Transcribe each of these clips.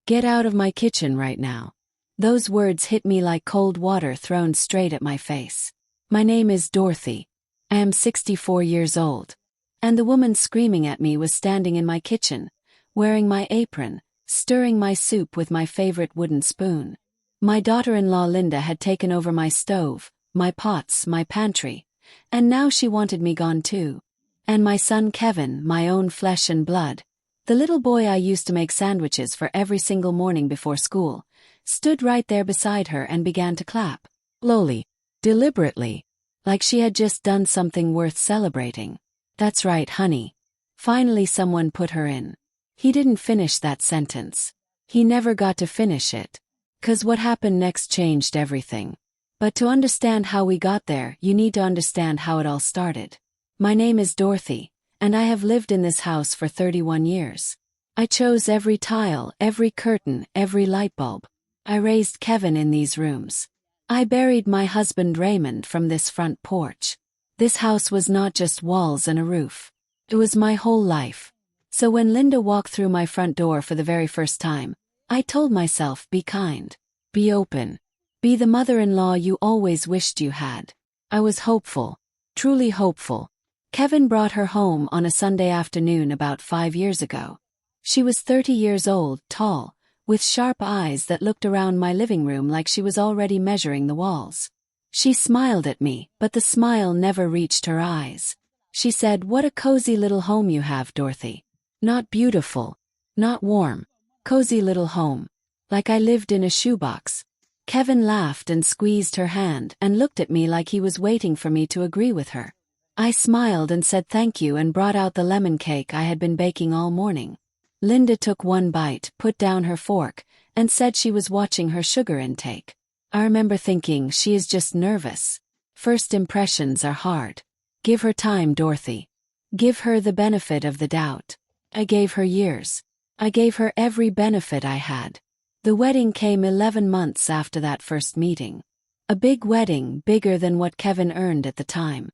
Get out of my kitchen right now." Those words hit me like cold water thrown straight at my face. My name is Dorothy. I am 64 years old. And the woman screaming at me was standing in my kitchen, wearing my apron, stirring my soup with my favorite wooden spoon. My daughter-in-law Linda had taken over my stove, my pots, my pantry, and now she wanted me gone too. And my son Kevin, my own flesh and blood, the little boy I used to make sandwiches for every single morning before school, stood right there beside her and began to clap, slowly, deliberately, like she had just done something worth celebrating. "That's right, honey." Finally someone put her in. He didn't finish that sentence. He never got to finish it. 'Cause what happened next changed everything. But to understand how we got there, you need to understand how it all started. My name is Dorothy, and I have lived in this house for 31 years. I chose every tile, every curtain, every light bulb. I raised Kevin in these rooms. I buried my husband Raymond from this front porch. This house was not just walls and a roof. It was my whole life. So when Linda walked through my front door for the very first time, I told myself, be kind, be open, be the mother-in-law you always wished you had. I was hopeful, truly hopeful. Kevin brought her home on a Sunday afternoon about 5 years ago. She was 30 years old, tall, with sharp eyes that looked around my living room like she was already measuring the walls. She smiled at me, but the smile never reached her eyes. She said, "What a cozy little home you have, Dorothy. Not beautiful, not warm, cozy little home. Like I lived in a shoebox." Kevin laughed and squeezed her hand and looked at me like he was waiting for me to agree with her. I smiled and said thank you and brought out the lemon cake I had been baking all morning. Linda took one bite, put down her fork, and said she was watching her sugar intake. I remember thinking, she is just nervous. First impressions are hard. Give her time, Dorothy. Give her the benefit of the doubt. I gave her years. I gave her every benefit I had. The wedding came 11 months after that first meeting. A big wedding, bigger than what Kevin earned at the time.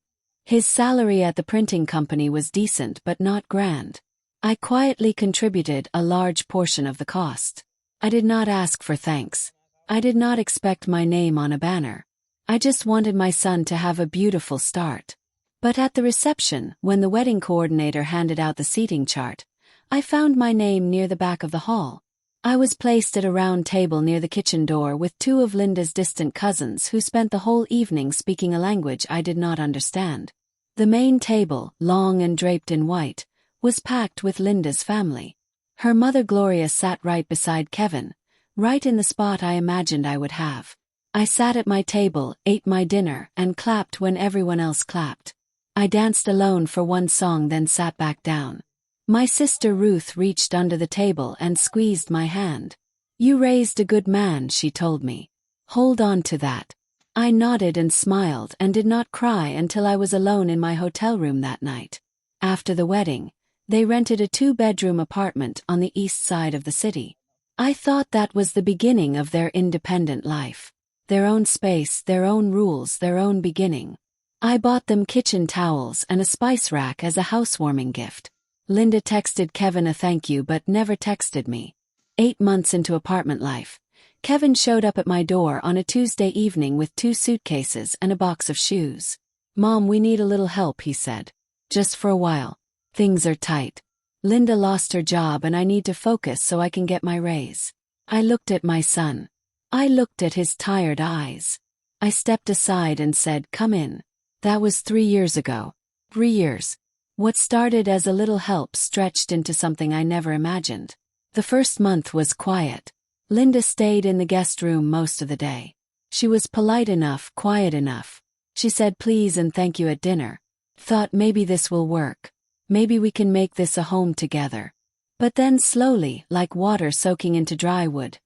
His salary at the printing company was decent but not grand. I quietly contributed a large portion of the cost. I did not ask for thanks. I did not expect my name on a banner. I just wanted my son to have a beautiful start. But at the reception, when the wedding coordinator handed out the seating chart, I found my name near the back of the hall. I was placed at a round table near the kitchen door with 2 of Linda's distant cousins who spent the whole evening speaking a language I did not understand. The main table, long and draped in white, was packed with Linda's family. Her mother Gloria sat right beside Kevin, right in the spot I imagined I would have. I sat at my table, ate my dinner, and clapped when everyone else clapped. I danced alone for one song, then sat back down. My sister Ruth reached under the table and squeezed my hand. "You raised a good man," she told me. "Hold on to that." I nodded and smiled and did not cry until I was alone in my hotel room that night. After the wedding, they rented a 2-bedroom apartment on the east side of the city. I thought that was the beginning of their independent life. Their own space, their own rules, their own beginning. I bought them kitchen towels and a spice rack as a housewarming gift. Linda texted Kevin a thank you but never texted me. 8 months into apartment life, Kevin showed up at my door on a Tuesday evening with 2 suitcases and a box of shoes. "Mom, we need a little help," he said. "Just for a while. Things are tight. Linda lost her job and I need to focus so I can get my raise." I looked at my son. I looked at his tired eyes. I stepped aside and said, "Come in." That was 3 years ago. 3 years. What started as a little help stretched into something I never imagined. The first month was quiet. Linda stayed in the guest room most of the day. She was polite enough, quiet enough. She said please and thank you at dinner. Thought maybe this will work. Maybe we can make this a home together. But then slowly, like water soaking into dry wood,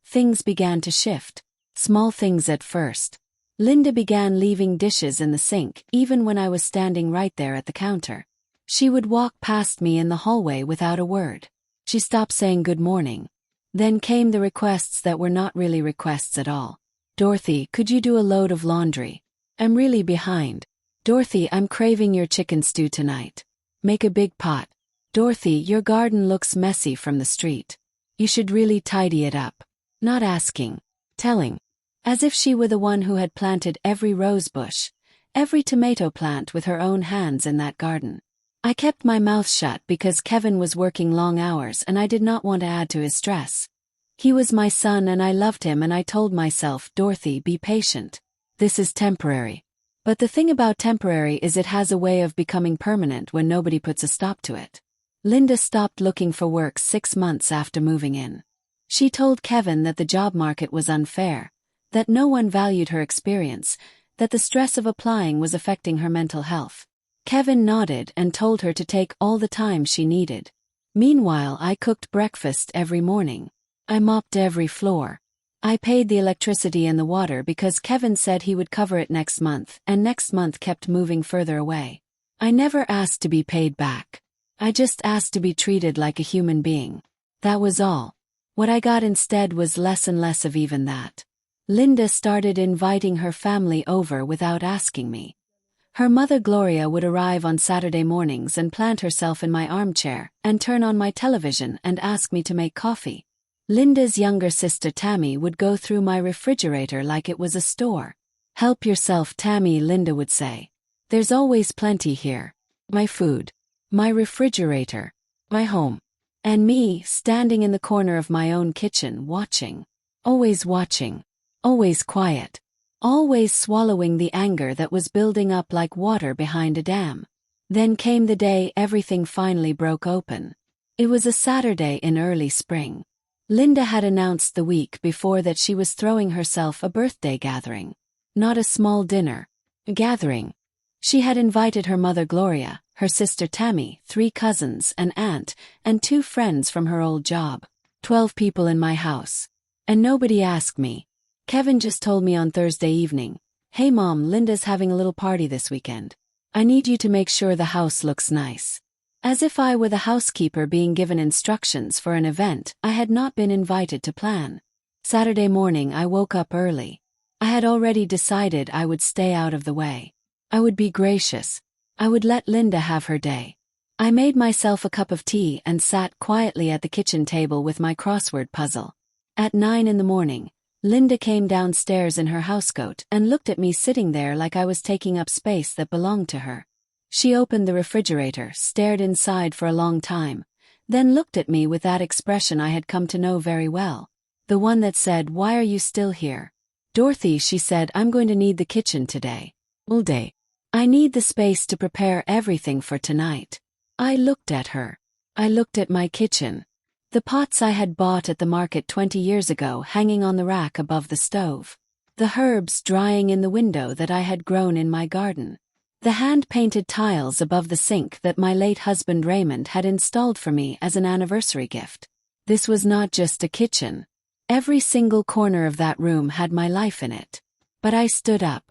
things began to shift. Small things at first. Linda began leaving dishes in the sink even when I was standing right there at the counter. She would walk past me in the hallway without a word. She stopped saying good morning. Then came the requests that were not really requests at all. "Dorothy, could you do a load of laundry? I'm really behind." "Dorothy, I'm craving your chicken stew tonight. Make a big pot." "Dorothy, your garden looks messy from the street. You should really tidy it up. Not asking. Telling. As if she were the one who had planted every rose bush, every tomato plant with her own hands in that garden. I kept my mouth shut because Kevin was working long hours and I did not want to add to his stress. He was my son and I loved him, and I told myself, Dorothy, be patient. This is temporary. But the thing about temporary is it has a way of becoming permanent when nobody puts a stop to it. Linda stopped looking for work 6 months after moving in. She told Kevin that the job market was unfair, that no one valued her experience, that the stress of applying was affecting her mental health. Kevin nodded and told her to take all the time she needed. Meanwhile, I cooked breakfast every morning. I mopped every floor. I paid the electricity and the water because Kevin said he would cover it next month, and next month kept moving further away. I never asked to be paid back. I just asked to be treated like a human being. That was all. What I got instead was less and less of even that. Linda started inviting her family over without asking me. Her mother Gloria would arrive on Saturday mornings and plant herself in my armchair and turn on my television and ask me to make coffee. Linda's younger sister Tammy would go through my refrigerator like it was a store. Help yourself, Tammy, Linda would say. There's always plenty here. My food. My refrigerator. My home. And me, standing in the corner of my own kitchen, watching. Always watching. Always quiet. Always swallowing the anger that was building up like water behind a dam. Then came the day everything finally broke open. It was a Saturday in early spring. Linda had announced the week before that she was throwing herself a birthday gathering. Not a small dinner. A gathering. She had invited her mother Gloria, her sister Tammy, 3 cousins, an aunt, and 2 friends from her old job. 12 people in my house. And nobody asked me. Kevin just told me on Thursday evening, "Hey Mom, Linda's having a little party this weekend. I need you to make sure the house looks nice." As if I were the housekeeper being given instructions for an event I had not been invited to plan. Saturday morning I woke up early. I had already decided I would stay out of the way. I would be gracious. I would let Linda have her day. I made myself a cup of tea and sat quietly at the kitchen table with my crossword puzzle. At 9 in the morning, Linda came downstairs in her housecoat and looked at me sitting there like I was taking up space that belonged to her. She opened the refrigerator, stared inside for a long time, then looked at me with that expression I had come to know very well. The one that said, "Why are you still here?" "Dorothy," she said, "I'm going to need the kitchen today. All day. I need the space to prepare everything for tonight." I looked at her. I looked at my kitchen. The pots I had bought at the market 20 years ago hanging on the rack above the stove. The herbs drying in the window that I had grown in my garden. The hand-painted tiles above the sink that my late husband Raymond had installed for me as an anniversary gift. This was not just a kitchen. Every single corner of that room had my life in it. But I stood up,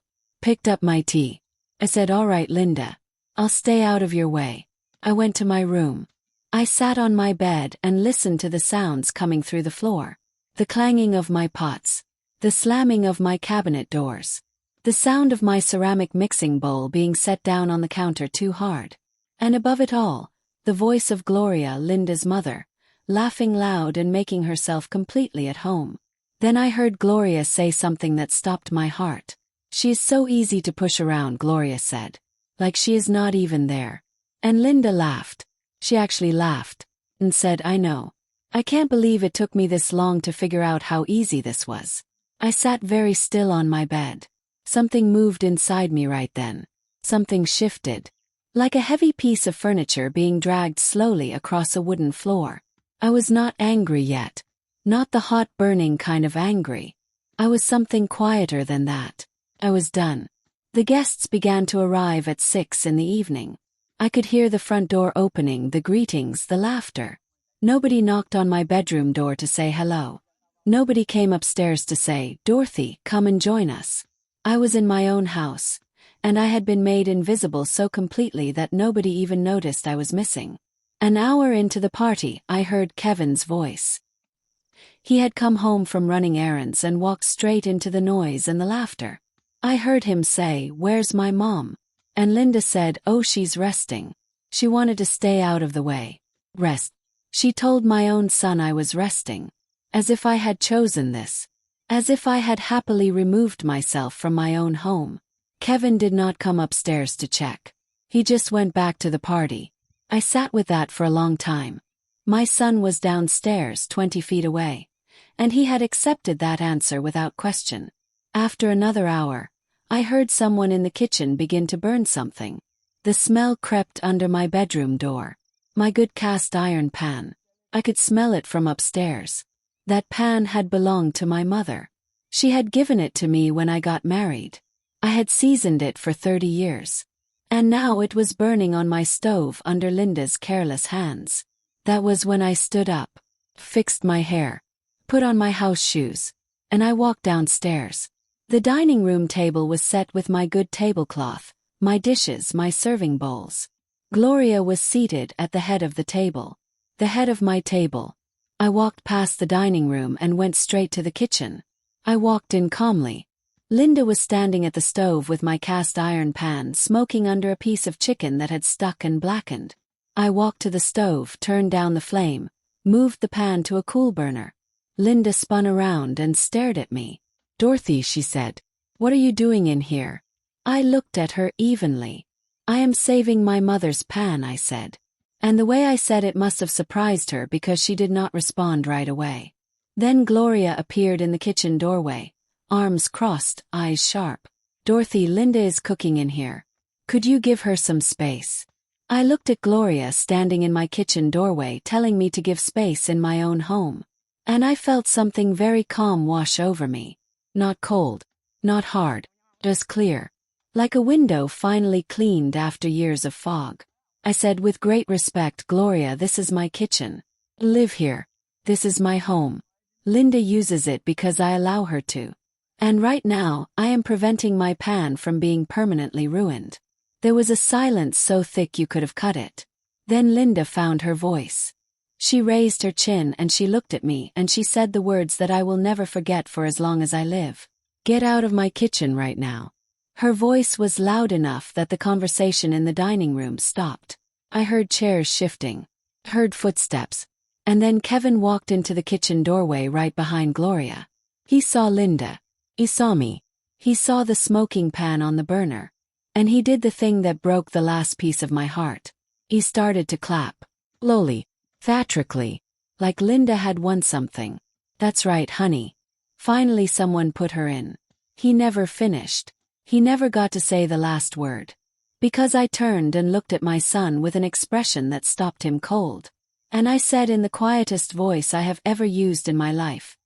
picked up my tea. I said, "All right, Linda. I'll stay out of your way." I went to my room. I sat on my bed and listened to the sounds coming through the floor. The clanging of my pots. The slamming of my cabinet doors. The sound of my ceramic mixing bowl being set down on the counter too hard. And above it all, the voice of Gloria, Linda's mother, laughing loud and making herself completely at home. Then I heard Gloria say something that stopped my heart. "She is so easy to push around," Gloria said. "Like she is not even there." And Linda laughed. She actually laughed. And said, "I know. I can't believe it took me this long to figure out how easy this was." I sat very still on my bed. Something moved inside me right then. Something shifted. Like a heavy piece of furniture being dragged slowly across a wooden floor. I was not angry yet. Not the hot burning kind of angry. I was something quieter than that. I was done. The guests began to arrive at 6 in the evening. I could hear the front door opening, the greetings, the laughter. Nobody knocked on my bedroom door to say hello. Nobody came upstairs to say, "Dorothy, come and join us." I was in my own house, and I had been made invisible so completely that nobody even noticed I was missing. An hour into the party, I heard Kevin's voice. He had come home from running errands and walked straight into the noise and the laughter. I heard him say, "Where's my mom?" And Linda said, "Oh, she's resting. She wanted to stay out of the way." Rest. She told my own son I was resting. As if I had chosen this. As if I had happily removed myself from my own home. Kevin did not come upstairs to check. He just went back to the party. I sat with that for a long time. My son was downstairs 20 feet away. And he had accepted that answer without question. After another hour, I heard someone in the kitchen begin to burn something. The smell crept under my bedroom door. My good cast iron pan. I could smell it from upstairs. That pan had belonged to my mother. She had given it to me when I got married. I had seasoned it for 30 years. And now it was burning on my stove under Linda's careless hands. That was when I stood up, fixed my hair, put on my house shoes, and I walked downstairs. The dining room table was set with my good tablecloth, my dishes, my serving bowls. Gloria was seated at the head of the table. The head of my table. I walked past the dining room and went straight to the kitchen. I walked in calmly. Linda was standing at the stove with my cast iron pan smoking under a piece of chicken that had stuck and blackened. I walked to the stove, turned down the flame, moved the pan to a cool burner. Linda spun around and stared at me. "Dorothy," she said, "what are you doing in here?" I looked at her evenly. "I am saving my mother's pan," I said. And the way I said it must have surprised her because she did not respond right away. Then Gloria appeared in the kitchen doorway, arms crossed, eyes sharp. "Dorothy, Linda is cooking in here. Could you give her some space?" I looked at Gloria standing in my kitchen doorway telling me to give space in my own home. And I felt something very calm wash over me. Not cold, not hard, just clear. Like a window finally cleaned after years of fog. I said with great respect, "Gloria, this is my kitchen. Live here. This is my home. Linda uses it because I allow her to. And right now, I am preventing my pan from being permanently ruined." There was a silence so thick you could have cut it. Then Linda found her voice. She raised her chin and she looked at me and she said the words that I will never forget for as long as I live. "Get out of my kitchen right now." Her voice was loud enough that the conversation in the dining room stopped. I heard chairs shifting, heard footsteps, and then Kevin walked into the kitchen doorway right behind Gloria. He saw Linda. He saw me. He saw the smoking pan on the burner. And he did the thing that broke the last piece of my heart. He started to clap. Slowly, theatrically, like Linda had won something. "That's right, honey." Finally someone put her in. He never finished. He never got to say the last word. Because I turned and looked at my son with an expression that stopped him cold. And I said in the quietest voice I have ever used in my life,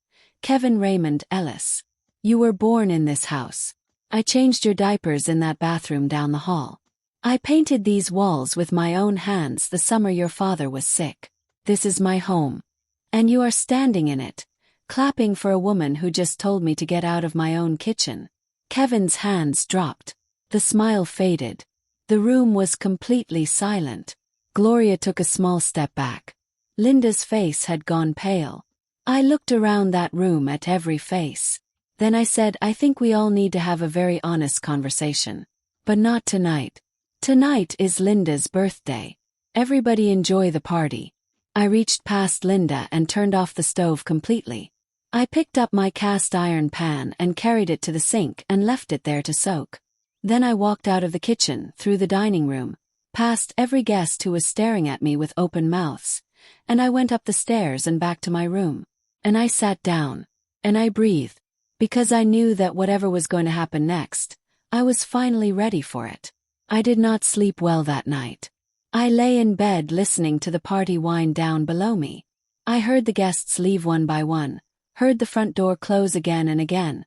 "Kevin Raymond Ellis. You were born in this house. I changed your diapers in that bathroom down the hall. I painted these walls with my own hands the summer your father was sick. This is my home. And you are standing in it, clapping for a woman who just told me to get out of my own kitchen." Kevin's hands dropped. The smile faded. The room was completely silent. Gloria took a small step back. Linda's face had gone pale. I looked around that room at every face. Then I said, "I think we all need to have a very honest conversation. But not tonight. Tonight is Linda's birthday. Everybody enjoy the party." I reached past Linda and turned off the stove completely. I picked up my cast iron pan and carried it to the sink and left it there to soak. Then I walked out of the kitchen, through the dining room, past every guest who was staring at me with open mouths, and I went up the stairs and back to my room. And I sat down. And I breathed. Because I knew that whatever was going to happen next, I was finally ready for it. I did not sleep well that night. I lay in bed listening to the party wind down below me. I heard the guests leave one by one, heard the front door close again and again,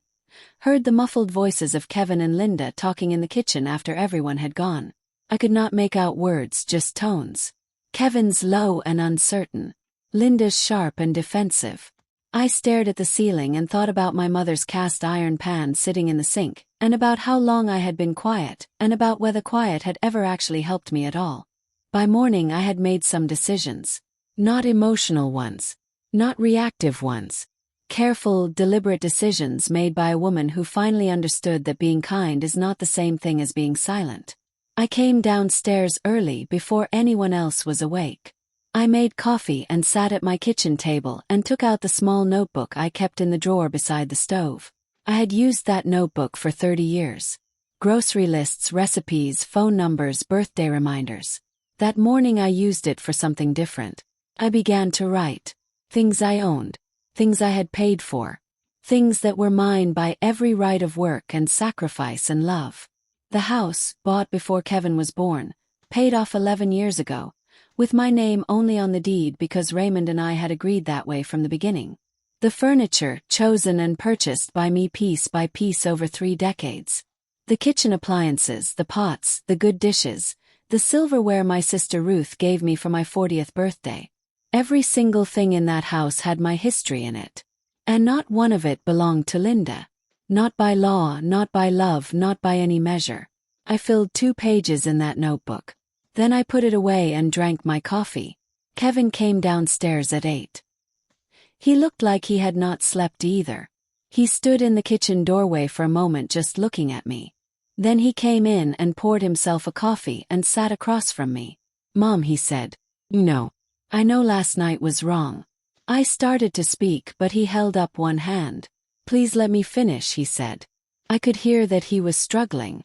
heard the muffled voices of Kevin and Linda talking in the kitchen after everyone had gone. I could not make out words, just tones. Kevin's low and uncertain, Linda's sharp and defensive. I stared at the ceiling and thought about my mother's cast iron pan sitting in the sink, and about how long I had been quiet, and about whether quiet had ever actually helped me at all. By morning I had made some decisions. Not emotional ones. Not reactive ones. Careful, deliberate decisions made by a woman who finally understood that being kind is not the same thing as being silent. I came downstairs early before anyone else was awake. I made coffee and sat at my kitchen table and took out the small notebook I kept in the drawer beside the stove. I had used that notebook for 30 years. Grocery lists, recipes, phone numbers, birthday reminders. That morning I used it for something different. I began to write. Things I owned. Things I had paid for. Things that were mine by every right of work and sacrifice and love. The house, bought before Kevin was born, paid off 11 years ago, with my name only on the deed because Raymond and I had agreed that way from the beginning. The furniture, chosen and purchased by me piece by piece over 3 decades. The kitchen appliances, the pots, the good dishes, the silverware my sister Ruth gave me for my 40th birthday. Every single thing in that house had my history in it. And not one of it belonged to Linda. Not by law, not by love, not by any measure. I filled 2 pages in that notebook. Then I put it away and drank my coffee. Kevin came downstairs at 8. He looked like he had not slept either. He stood in the kitchen doorway for a moment just looking at me. Then he came in and poured himself a coffee and sat across from me. "Mom," he said. "No. I know last night was wrong." I started to speak, but he held up one hand. "Please let me finish," he said. I could hear that he was struggling.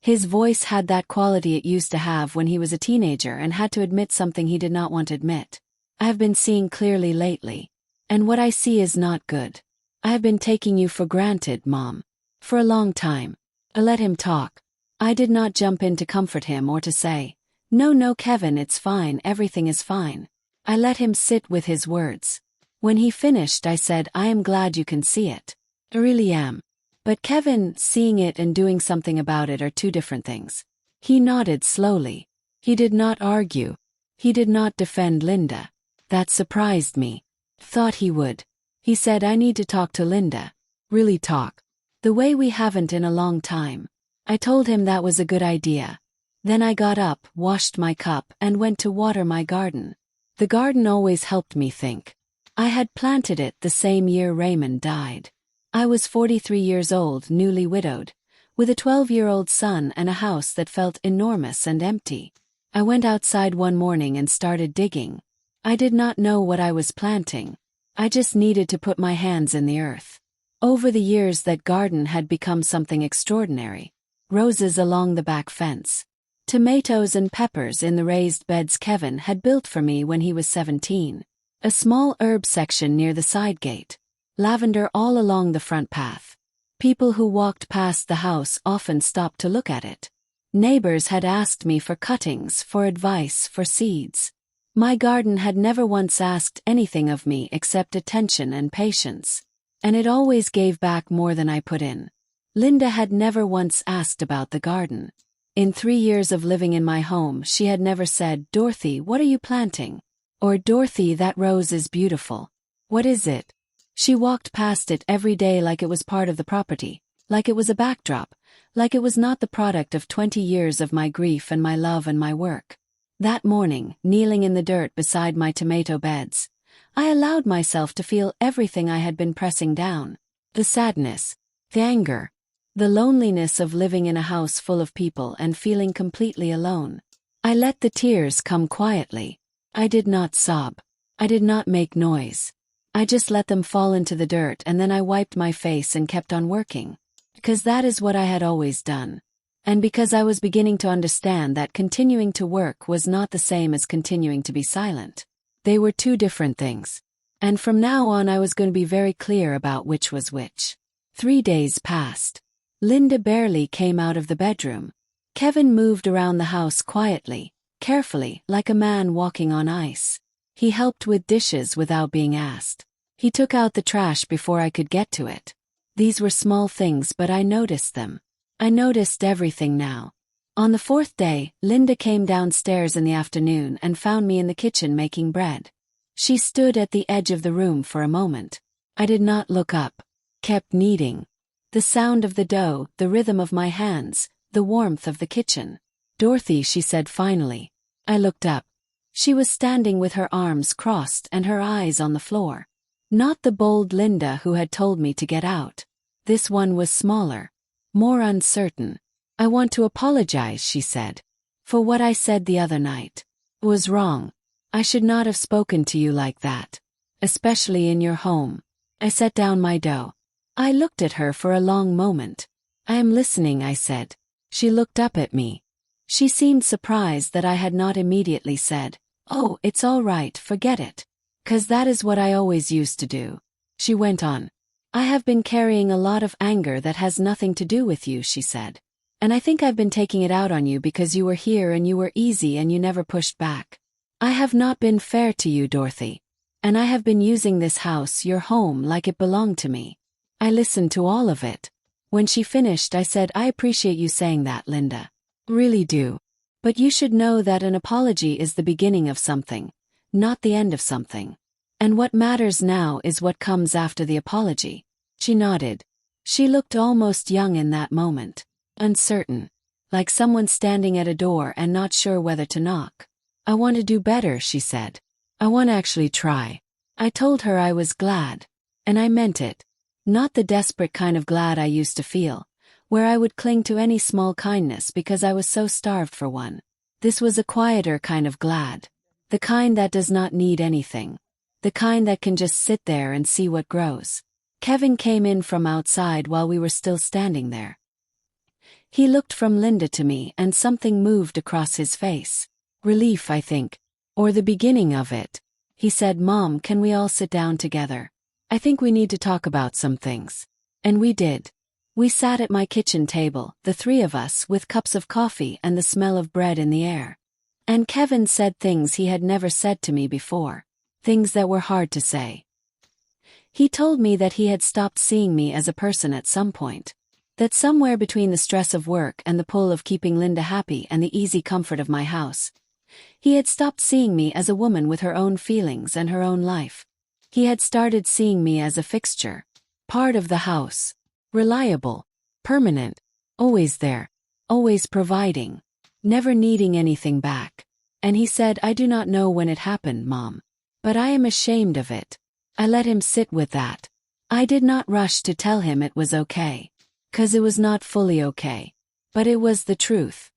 His voice had that quality it used to have when he was a teenager and had to admit something he did not want to admit. "I have been seeing clearly lately. And what I see is not good. I have been taking you for granted, Mom. For a long time." I let him talk. I did not jump in to comfort him or to say, No, Kevin, it's fine, everything is fine." I let him sit with his words. When he finished, I said, "I am glad you can see it. I really am. But Kevin, seeing it and doing something about it are 2 different things." He nodded slowly. He did not argue. He did not defend Linda. That surprised me. Thought he would. He said, "I need to talk to Linda. Really talk. The way we haven't in a long time." I told him that was a good idea. Then I got up, washed my cup, and went to water my garden. The garden always helped me think. I had planted it the same year Raymond died. I was 43 years old, newly widowed, with a 12-year-old son and a house that felt enormous and empty. I went outside one morning and started digging. I did not know what I was planting. I just needed to put my hands in the earth. Over the years that garden had become something extraordinary. Roses along the back fence. Tomatoes and peppers in the raised beds Kevin had built for me when he was 17. A small herb section near the side gate. Lavender all along the front path. People who walked past the house often stopped to look at it. Neighbors had asked me for cuttings, for advice, for seeds. My garden had never once asked anything of me except attention and patience. And it always gave back more than I put in. Linda had never once asked about the garden. In 3 years of living in my home, she had never said, "Dorothy, what are you planting?" Or, "Dorothy, that rose is beautiful. What is it?" She walked past it every day like it was part of the property, like it was a backdrop, like it was not the product of 20 years of my grief and my love and my work. That morning, kneeling in the dirt beside my tomato beds, I allowed myself to feel everything I had been pressing down. The sadness, the anger, the loneliness of living in a house full of people and feeling completely alone. I let the tears come quietly. I did not sob. I did not make noise. I just let them fall into the dirt, and then I wiped my face and kept on working. Because that is what I had always done. And because I was beginning to understand that continuing to work was not the same as continuing to be silent. They were 2 different things. And from now on I was going to be very clear about which was which. 3 days passed. Linda barely came out of the bedroom. Kevin moved around the house quietly, carefully, like a man walking on ice. He helped with dishes without being asked. He took out the trash before I could get to it. These were small things, but I noticed them. I noticed everything now. On the 4th day, Linda came downstairs in the afternoon and found me in the kitchen making bread. She stood at the edge of the room for a moment. I did not look up. Kept kneading. The sound of the dough, the rhythm of my hands, the warmth of the kitchen. "Dorothy," she said finally. I looked up. She was standing with her arms crossed and her eyes on the floor. Not the bold Linda who had told me to get out. This one was smaller, more uncertain. "I want to apologize," she said, "for what I said the other night. It was wrong. I should not have spoken to you like that. Especially in your home. I set down my dough. I looked at her for a long moment. I am listening, I said. She looked up at me. She seemed surprised that I had not immediately said, "Oh, it's all right, forget it." 'Cause that is what I always used to do. She went on. "I have been carrying a lot of anger that has nothing to do with you," she said. "And I think I've been taking it out on you because you were here and you were easy and you never pushed back. I have not been fair to you, Dorothy. And I have been using this house, your home, like it belonged to me." I listened to all of it. When she finished, I said, "I appreciate you saying that, Linda. Really do. But you should know that an apology is the beginning of something, not the end of something. And what matters now is what comes after the apology." She nodded. She looked almost young in that moment. Uncertain. Like someone standing at a door and not sure whether to knock. "I want to do better," she said. "I want to actually try." I told her I was glad. And I meant it. Not the desperate kind of glad I used to feel, where I would cling to any small kindness because I was so starved for one. This was a quieter kind of glad. The kind that does not need anything. The kind that can just sit there and see what grows. Kevin came in from outside while we were still standing there. He looked from Linda to me and something moved across his face. Relief, I think. Or the beginning of it. He said, "Mom, can we all sit down together? I think we need to talk about some things." And we did. We sat at my kitchen table, the three of us, with cups of coffee and the smell of bread in the air. And Kevin said things he had never said to me before. Things that were hard to say. He told me that he had stopped seeing me as a person at some point. That somewhere between the stress of work and the pull of keeping Linda happy and the easy comfort of my house, he had stopped seeing me as a woman with her own feelings and her own life. He had started seeing me as a fixture. Part of the house. Reliable. Permanent. Always there. Always providing. Never needing anything back. And he said, "I do not know when it happened, Mom. But I am ashamed of it." I let him sit with that. I did not rush to tell him it was okay. 'Cause it was not fully okay. But it was the truth.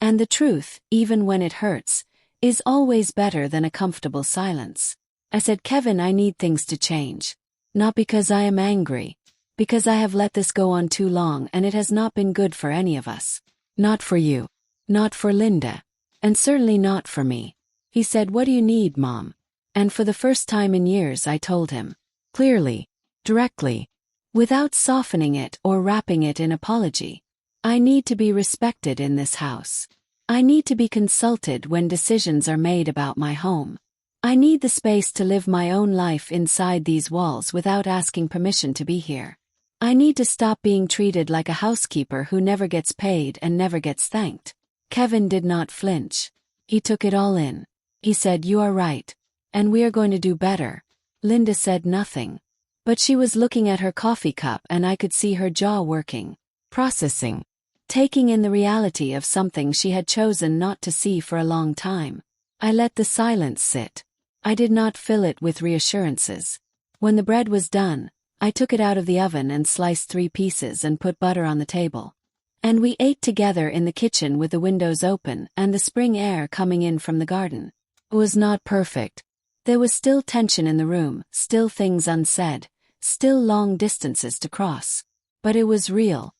And the truth, even when it hurts, is always better than a comfortable silence. I said, "Kevin, I need things to change. Not because I am angry. Because I have let this go on too long and it has not been good for any of us. Not for you. Not for Linda. And certainly not for me." He said, "What do you need, Mom?" And for the first time in years I told him. Clearly. Directly. Without softening it or wrapping it in apology. I need to be respected in this house. I need to be consulted when decisions are made about my home. I need the space to live my own life inside these walls without asking permission to be here. I need to stop being treated like a housekeeper who never gets paid and never gets thanked. Kevin did not flinch. He took it all in. He said, "You are right. And we are going to do better." Linda said nothing. But she was looking at her coffee cup and I could see her jaw working. Processing. Taking in the reality of something she had chosen not to see for a long time. I let the silence sit. I did not fill it with reassurances. When the bread was done, I took it out of the oven and sliced 3 pieces and put butter on the table. And we ate together in the kitchen with the windows open and the spring air coming in from the garden. It was not perfect. There was still tension in the room, still things unsaid, still long distances to cross. But it was real.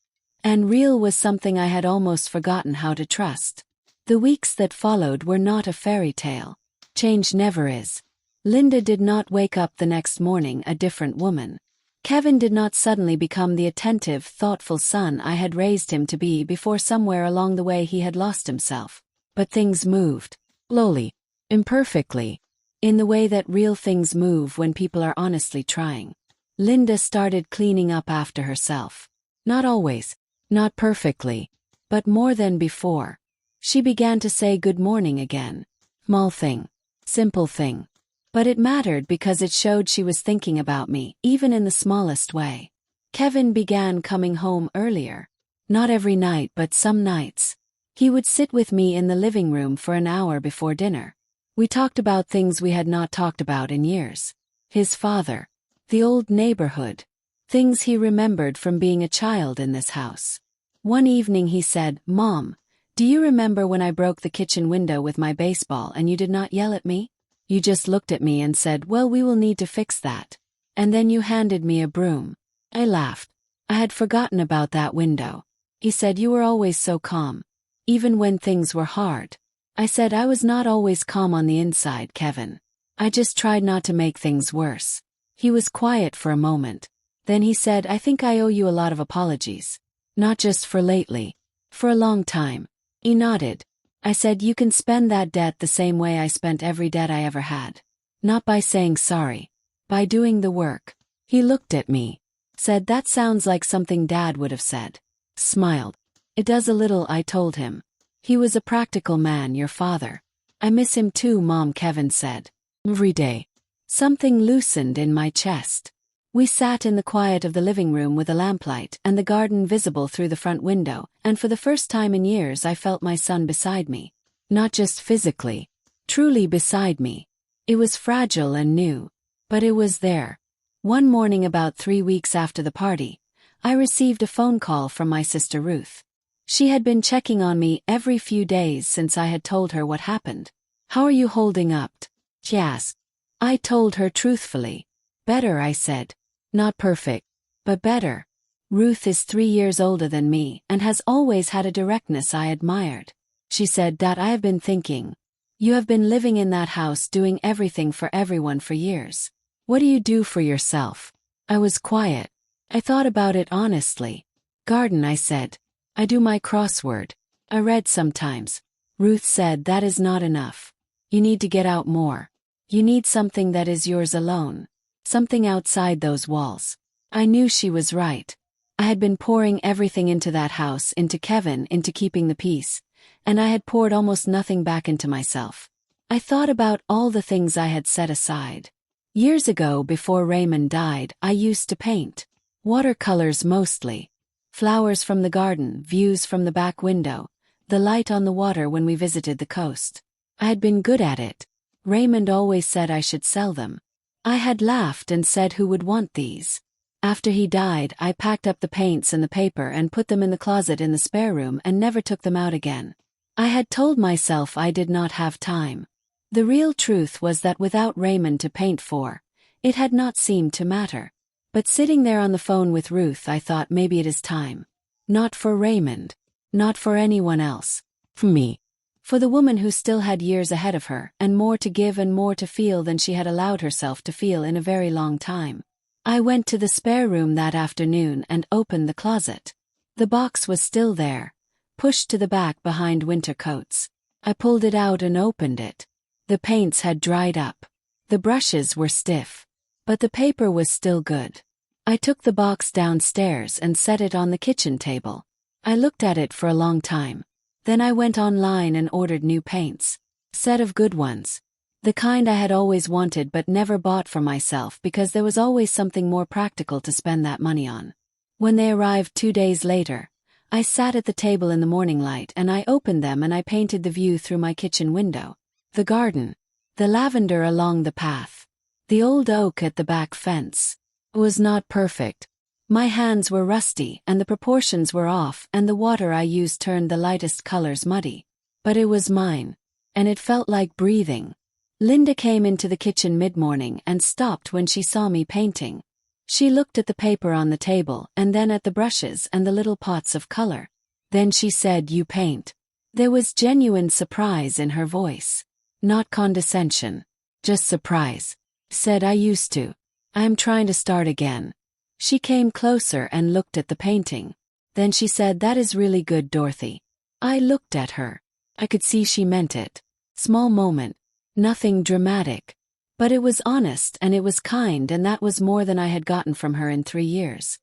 And real was something I had almost forgotten how to trust. The weeks that followed were not a fairy tale. Change never is. Linda did not wake up the next morning a different woman. Kevin did not suddenly become the attentive, thoughtful son I had raised him to be before somewhere along the way he had lost himself. But things moved. Slowly. Imperfectly. In the way that real things move when people are honestly trying. Linda started cleaning up after herself. Not always. Not perfectly. But more than before. She began to say good morning again. Small thing. Simple thing. But it mattered because it showed she was thinking about me, even in the smallest way. Kevin began coming home earlier. Not every night, but some nights. He would sit with me in the living room for an hour before dinner. We talked about things we had not talked about in years. His father. The old neighborhood. Things he remembered from being a child in this house. One evening he said, "Mom, do you remember when I broke the kitchen window with my baseball and you did not yell at me? You just looked at me and said, well, we will need to fix that. And then you handed me a broom. I laughed. I had forgotten about that window. He said, you were always so calm. Even when things were hard. I said, I was not always calm on the inside, Kevin. I just tried not to make things worse. He was quiet for a moment. Then he said, I think I owe you a lot of apologies. Not just for lately. For a long time. He nodded. I said, you can spend that debt the same way I spent every debt I ever had. Not by saying sorry. By doing the work. He looked at me. Said, that sounds like something Dad would have said. Smiled. It does a little, I told him. He was a practical man, your father. I miss him too, Mom, Kevin said. Every day. Something loosened in my chest. We sat in the quiet of the living room with a lamplight and the garden visible through the front window, and for the first time in years I felt my son beside me. Not just physically. Truly beside me. It was fragile and new. But it was there. One morning about 3 weeks after the party, I received a phone call from my sister Ruth. She had been checking on me every few days since I had told her what happened. How are you holding up? She asked. I told her truthfully. Better, I said. Not perfect, but better. Ruth is 3 years older than me and has always had a directness I admired. She said, Dad, I have been thinking. You have been living in that house doing everything for everyone for years. What do you do for yourself? I was quiet. I thought about it honestly. Garden, I said. I do my crossword. I read sometimes. Ruth said, that is not enough. You need to get out more. You need something that is yours alone. Something outside those walls. I knew she was right. I had been pouring everything into that house, into Kevin, into keeping the peace, and I had poured almost nothing back into myself. I thought about all the things I had set aside. Years ago, before Raymond died, I used to paint. Watercolors mostly. Flowers from the garden, views from the back window, the light on the water when we visited the coast. I had been good at it. Raymond always said I should sell them. I had laughed and said, who would want these? After he died, I packed up the paints and the paper and put them in the closet in the spare room and never took them out again. I had told myself I did not have time. The real truth was that without Raymond to paint for, it had not seemed to matter. But sitting there on the phone with Ruth, I thought maybe it is time. Not for Raymond. Not for anyone else. For me. For the woman who still had years ahead of her, and more to give and more to feel than she had allowed herself to feel in a very long time. I went to the spare room that afternoon and opened the closet. The box was still there, pushed to the back behind winter coats. I pulled it out and opened it. The paints had dried up. The brushes were stiff. But the paper was still good. I took the box downstairs and set it on the kitchen table. I looked at it for a long time. Then I went online and ordered new paints. Set of good ones. The kind I had always wanted but never bought for myself because there was always something more practical to spend that money on. When they arrived 2 days later, I sat at the table in the morning light and I opened them and I painted the view through my kitchen window. The garden. The lavender along the path. The old oak at the back fence. It was not perfect. My hands were rusty and the proportions were off and the water I used turned the lightest colors muddy. But it was mine. And it felt like breathing. Linda came into the kitchen mid-morning and stopped when she saw me painting. She looked at the paper on the table and then at the brushes and the little pots of color. Then she said, you paint. There was genuine surprise in her voice. Not condescension. Just surprise. Said, I used to. I am trying to start again. She came closer and looked at the painting. Then she said, that is really good, Dorothy. I looked at her. I could see she meant it. Small moment. Nothing dramatic. But it was honest and it was kind, and that was more than I had gotten from her in 3 years.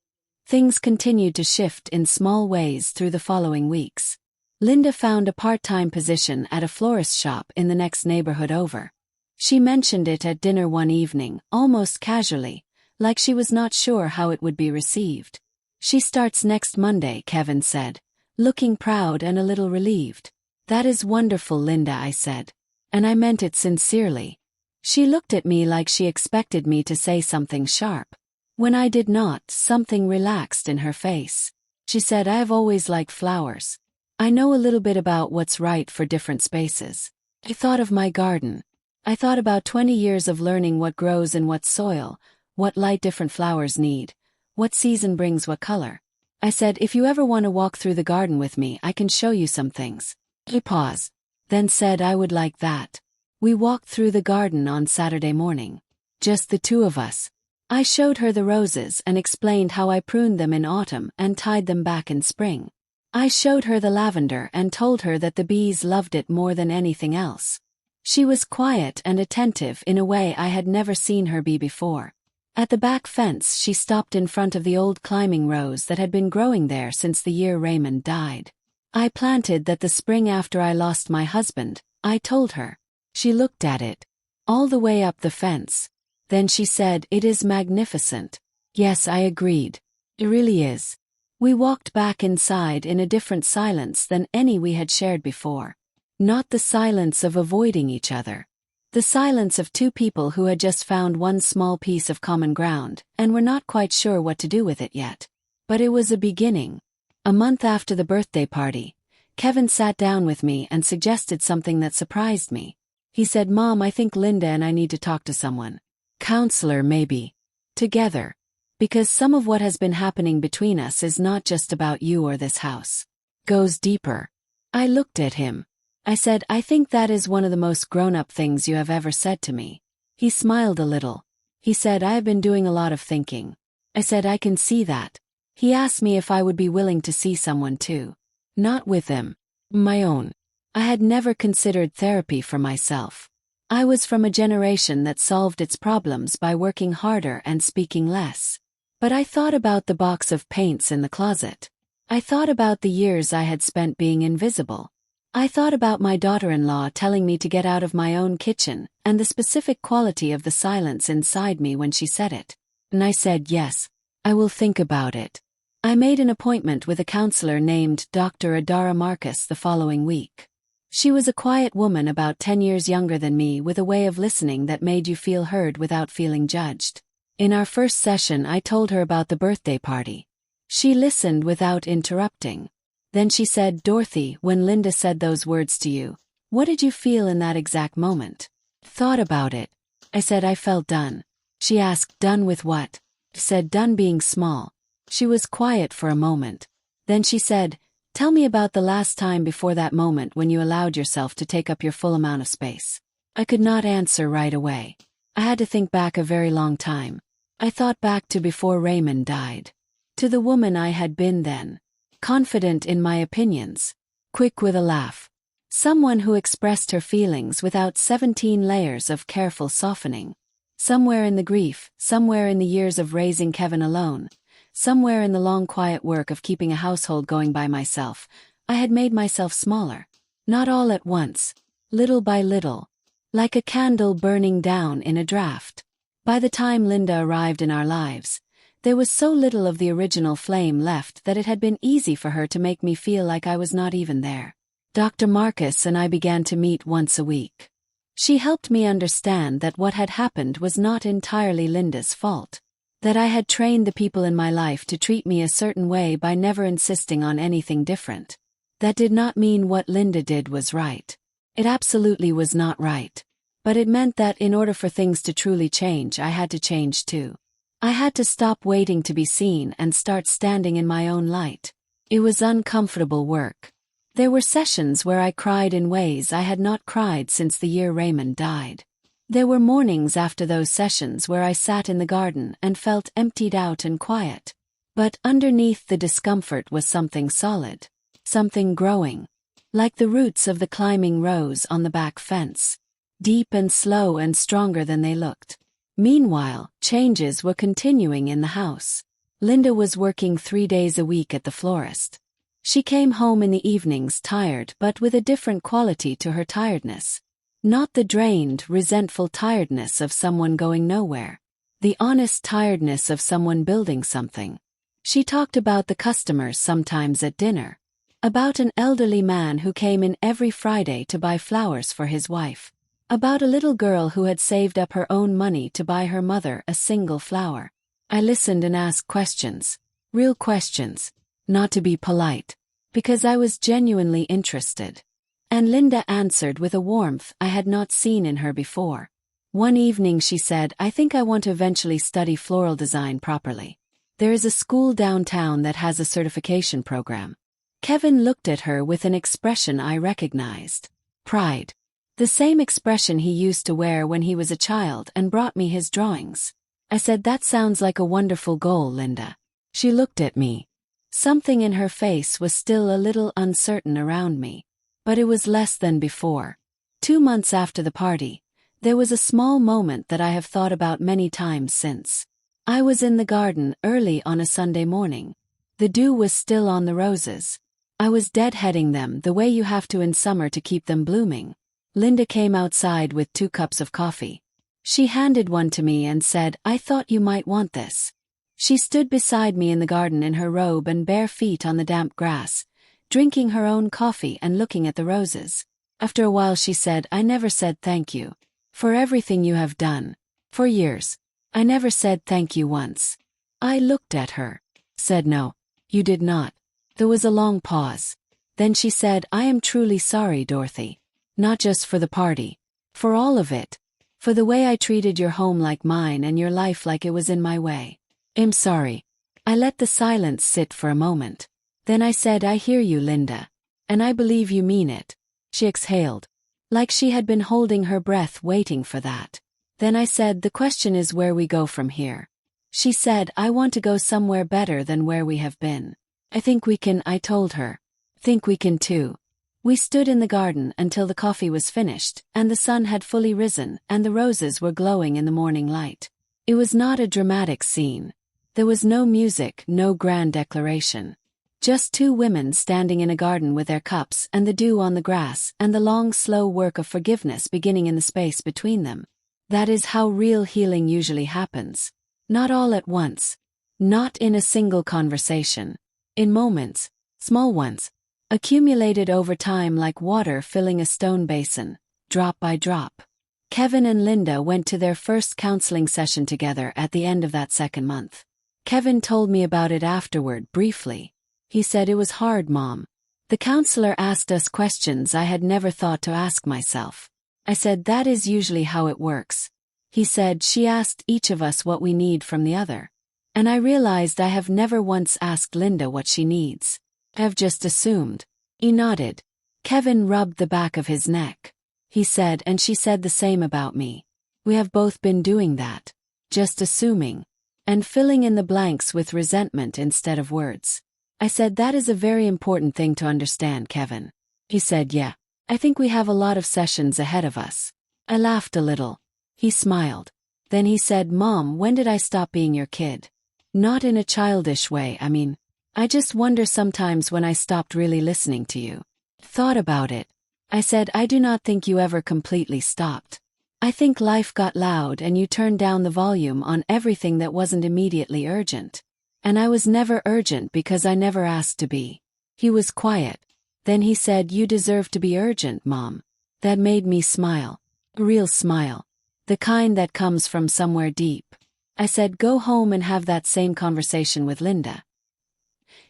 Things continued to shift in small ways through the following weeks. Linda found a part-time position at a florist shop in the next neighborhood over. She mentioned it at dinner one evening, almost casually, like she was not sure how it would be received. She starts next Monday, Kevin said, looking proud and a little relieved. That is wonderful, Linda, I said. And I meant it sincerely. She looked at me like she expected me to say something sharp. When I did not, something relaxed in her face. She said, I have always liked flowers. I know a little bit about what's right for different spaces. I thought of my garden. I thought about 20 years of learning what grows in what soil, what light different flowers need, what season brings what color. I said, if you ever want to walk through the garden with me, I can show you some things. He paused, then said, I would like that. We walked through the garden on Saturday morning. Just the two of us. I showed her the roses and explained how I pruned them in autumn and tied them back in spring. I showed her the lavender and told her that the bees loved it more than anything else. She was quiet and attentive in a way I had never seen her be before. At the back fence, she stopped in front of the old climbing rose that had been growing there since the year Raymond died. I planted that the spring after I lost my husband, I told her. She looked at it. All the way up the fence. Then she said, it is magnificent. Yes, I agreed. It really is. We walked back inside in a different silence than any we had shared before. Not the silence of avoiding each other. The silence of two people who had just found one small piece of common ground and were not quite sure what to do with it yet. But it was a beginning. A month after the birthday party, Kevin sat down with me and suggested something that surprised me. He said, Mom, I think Linda and I need to talk to someone. Counselor, maybe. Together. Because some of what has been happening between us is not just about you or this house. Goes deeper. I looked at him. I said, I think that is one of the most grown-up things you have ever said to me. He smiled a little. He said, I have been doing a lot of thinking. I said, I can see that. He asked me if I would be willing to see someone too. Not with him. My own. I had never considered therapy for myself. I was from a generation that solved its problems by working harder and speaking less. But I thought about the box of paints in the closet. I thought about the years I had spent being invisible. I thought about my daughter-in-law telling me to get out of my own kitchen and the specific quality of the silence inside me when she said it. And I said, yes, I will think about it. I made an appointment with a counselor named Dr. Adara Marcus the following week. She was a quiet woman about 10 years younger than me with a way of listening that made you feel heard without feeling judged. In our first session, I told her about the birthday party. She listened without interrupting. Then she said, Dorothy, when Linda said those words to you, what did you feel in that exact moment? Thought about it. I said I felt done. She asked, done with what? I said, done being small. She was quiet for a moment. Then she said, tell me about the last time before that moment when you allowed yourself to take up your full amount of space. I could not answer right away. I had to think back a very long time. I thought back to before Raymond died. To the woman I had been then. Confident in my opinions. Quick with a laugh. Someone who expressed her feelings without 17 layers of careful softening. Somewhere in the grief, somewhere in the years of raising Kevin alone, somewhere in the long quiet work of keeping a household going by myself, I had made myself smaller. Not all at once. Little by little. Like a candle burning down in a draft. By the time Linda arrived in our lives, there was so little of the original flame left that it had been easy for her to make me feel like I was not even there. Dr. Marcus and I began to meet once a week. She helped me understand that what had happened was not entirely Linda's fault. That I had trained the people in my life to treat me a certain way by never insisting on anything different. That did not mean what Linda did was right. It absolutely was not right. But it meant that in order for things to truly change, I had to change too. I had to stop waiting to be seen and start standing in my own light. It was uncomfortable work. There were sessions where I cried in ways I had not cried since the year Raymond died. There were mornings after those sessions where I sat in the garden and felt emptied out and quiet. But underneath the discomfort was something solid. Something growing. Like the roots of the climbing rose on the back fence. Deep and slow and stronger than they looked. Meanwhile, changes were continuing in the house. Linda was working 3 days a week at the florist. She came home in the evenings tired but with a different quality to her tiredness. Not the drained, resentful tiredness of someone going nowhere. The honest tiredness of someone building something. She talked about the customers sometimes at dinner. About an elderly man who came in every Friday to buy flowers for his wife. About a little girl who had saved up her own money to buy her mother a single flower. I listened and asked questions. Real questions. Not to be polite. Because I was genuinely interested. And Linda answered with a warmth I had not seen in her before. One evening she said, I think I want to eventually study floral design properly. There is a school downtown that has a certification program. Kevin looked at her with an expression I recognized. Pride. The same expression he used to wear when he was a child and brought me his drawings. I said, that sounds like a wonderful goal, Linda. She looked at me. Something in her face was still a little uncertain around me. But it was less than before. 2 months after the party, there was a small moment that I have thought about many times since. I was in the garden early on a Sunday morning. The dew was still on the roses. I was deadheading them the way you have to in summer to keep them blooming. Linda came outside with 2 cups of coffee. She handed one to me and said, I thought you might want this. She stood beside me in the garden in her robe and bare feet on the damp grass, drinking her own coffee and looking at the roses. After a while she said, I never said thank you. For everything you have done. For years. I never said thank you once. I looked at her. Said no. You did not. There was a long pause. Then she said, I am truly sorry, Dorothy. Not just for the party. For all of it. For the way I treated your home like mine and your life like it was in my way. I'm sorry. I let the silence sit for a moment. Then I said, I hear you, Linda. And I believe you mean it. She exhaled. Like she had been holding her breath waiting for that. Then I said, the question is where we go from here. She said, I want to go somewhere better than where we have been. I think we can, I told her. Think we can too. We stood in the garden until the coffee was finished, and the sun had fully risen, and the roses were glowing in the morning light. It was not a dramatic scene. There was no music, no grand declaration. Just 2 women standing in a garden with their cups and the dew on the grass and the long slow work of forgiveness beginning in the space between them. That is how real healing usually happens. Not all at once. Not in a single conversation. In moments, small ones, accumulated over time like water filling a stone basin, drop by drop. Kevin and Linda went to their first counseling session together at the end of that 2nd month. Kevin told me about it afterward, briefly. He said, it was hard, Mom. The counselor asked us questions I had never thought to ask myself. I said, that is usually how it works. He said, she asked each of us what we need from the other. And I realized I have never once asked Linda what she needs. I have just assumed. He nodded. Kevin rubbed the back of his neck. He said, and she said the same about me. We have both been doing that. Just assuming. And filling in the blanks with resentment instead of words. I said, that is a very important thing to understand, Kevin. He said, yeah. I think we have a lot of sessions ahead of us. I laughed a little. He smiled. Then he said, Mom, when did I stop being your kid? Not in a childish way, I mean. I just wonder sometimes when I stopped really listening to you. Thought about it. I said, I do not think you ever completely stopped. I think life got loud and you turned down the volume on everything that wasn't immediately urgent. And I was never urgent because I never asked to be. He was quiet. Then he said, you deserve to be urgent, Mom. That made me smile. A real smile. The kind that comes from somewhere deep. I said, go home and have that same conversation with Linda.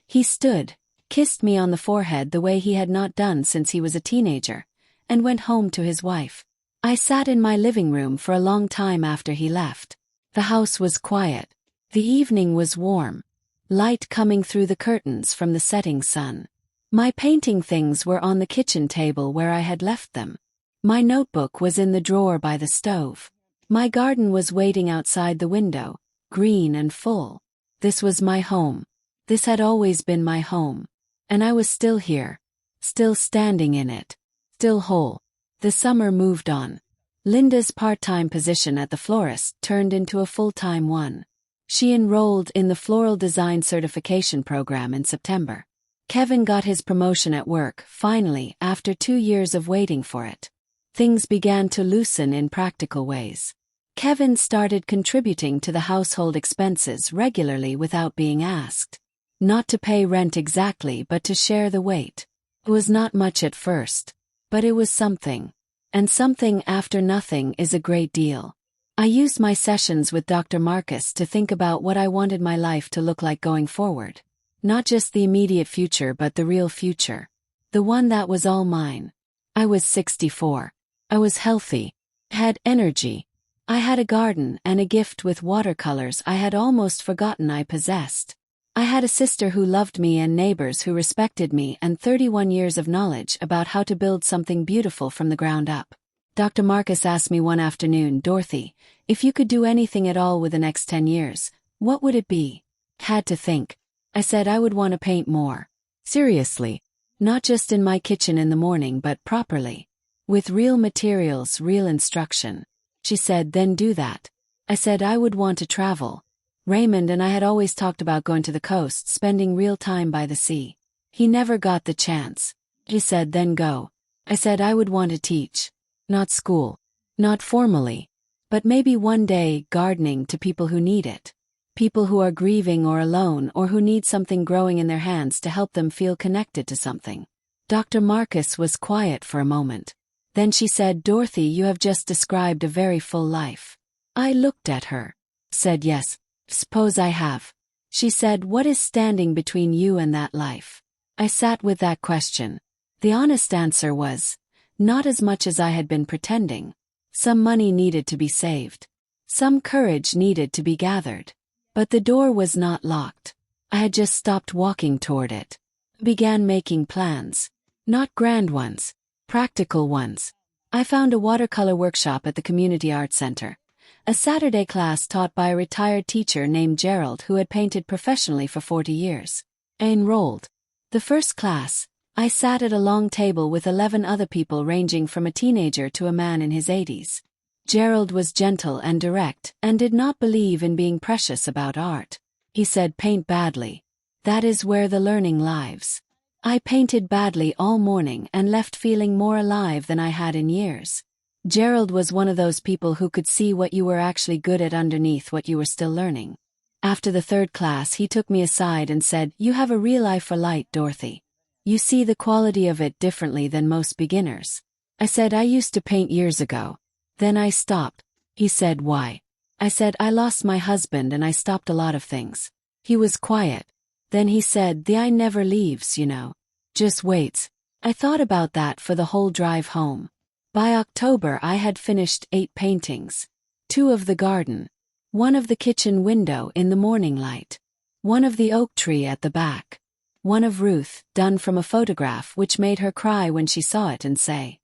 He stood, kissed me on the forehead the way he had not done since he was a teenager, and went home to his wife. I sat in my living room for a long time after he left. The house was quiet. The evening was warm. Light coming through the curtains from the setting sun. My painting things were on the kitchen table where I had left them. My notebook was in the drawer by the stove. My garden was waiting outside the window, green and full. This was my home. This had always been my home. And I was still here. Still standing in it. Still whole. The summer moved on. Linda's part-time position at the florist turned into a full-time one. She enrolled in the floral design certification program in September. Kevin got his promotion at work, finally, after 2 years of waiting for it. Things began to loosen in practical ways. Kevin started contributing to the household expenses regularly without being asked. Not to pay rent exactly, but to share the weight. It was not much at first. But it was something. And something after nothing is a great deal. I used my sessions with Dr. Marcus to think about what I wanted my life to look like going forward. Not just the immediate future but the real future. The one that was all mine. I was 64. I was healthy. Had energy. I had a garden and a gift with watercolors I had almost forgotten I possessed. I had a sister who loved me and neighbors who respected me and 31 years of knowledge about how to build something beautiful from the ground up. Dr. Marcus asked me one afternoon, "Dorothy, if you could do anything at all with the next 10 years, what would it be?" Had to think. I said I would want to paint more. Seriously. Not just in my kitchen in the morning but properly. With real materials, real instruction. She said, "Then do that." I said I would want to travel. Raymond and I had always talked about going to the coast, spending real time by the sea. He never got the chance. He said, "Then go." I said I would want to teach. Not school. Not formally. But maybe one day gardening to people who need it. People who are grieving or alone or who need something growing in their hands to help them feel connected to something. Dr. Marcus was quiet for a moment. Then she said, "Dorothy, you have just described a very full life." I looked at her. Said, "Yes, suppose I have." She said, "What is standing between you and that life?" I sat with that question. The honest answer was, not as much as I had been pretending. Some money needed to be saved. Some courage needed to be gathered. But the door was not locked. I had just stopped walking toward it. Began making plans. Not grand ones. Practical ones. I found a watercolor workshop at the Community Arts Center. A Saturday class taught by a retired teacher named Gerald who had painted professionally for 40 years. I enrolled. The first class, I sat at a long table with 11 other people ranging from a teenager to a man in his 80s. Gerald was gentle and direct and did not believe in being precious about art. He said, "Paint badly. That is where the learning lives." I painted badly all morning and left feeling more alive than I had in years. Gerald was one of those people who could see what you were actually good at underneath what you were still learning. After the third class, he took me aside and said, "You have a real eye for light, Dorothy. You see the quality of it differently than most beginners." I said, "I used to paint years ago. Then I stopped." He said, "Why?" I said, "I lost my husband and I stopped a lot of things." He was quiet. Then he said, "The eye never leaves, you know. Just waits." I thought about that for the whole drive home. By October I had finished 8 paintings. 2 of the garden. 1 of the kitchen window in the morning light. 1 of the oak tree at the back. 1 of Ruth, done from a photograph which made her cry when she saw it and say,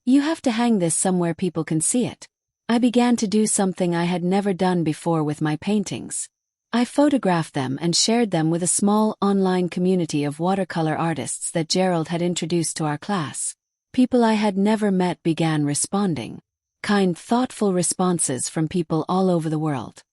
"You have to hang this somewhere people can see it." I began to do something I had never done before with my paintings. I photographed them and shared them with a small online community of watercolor artists that Gerald had introduced to our class. People I had never met began responding. Kind, thoughtful responses from people all over the world.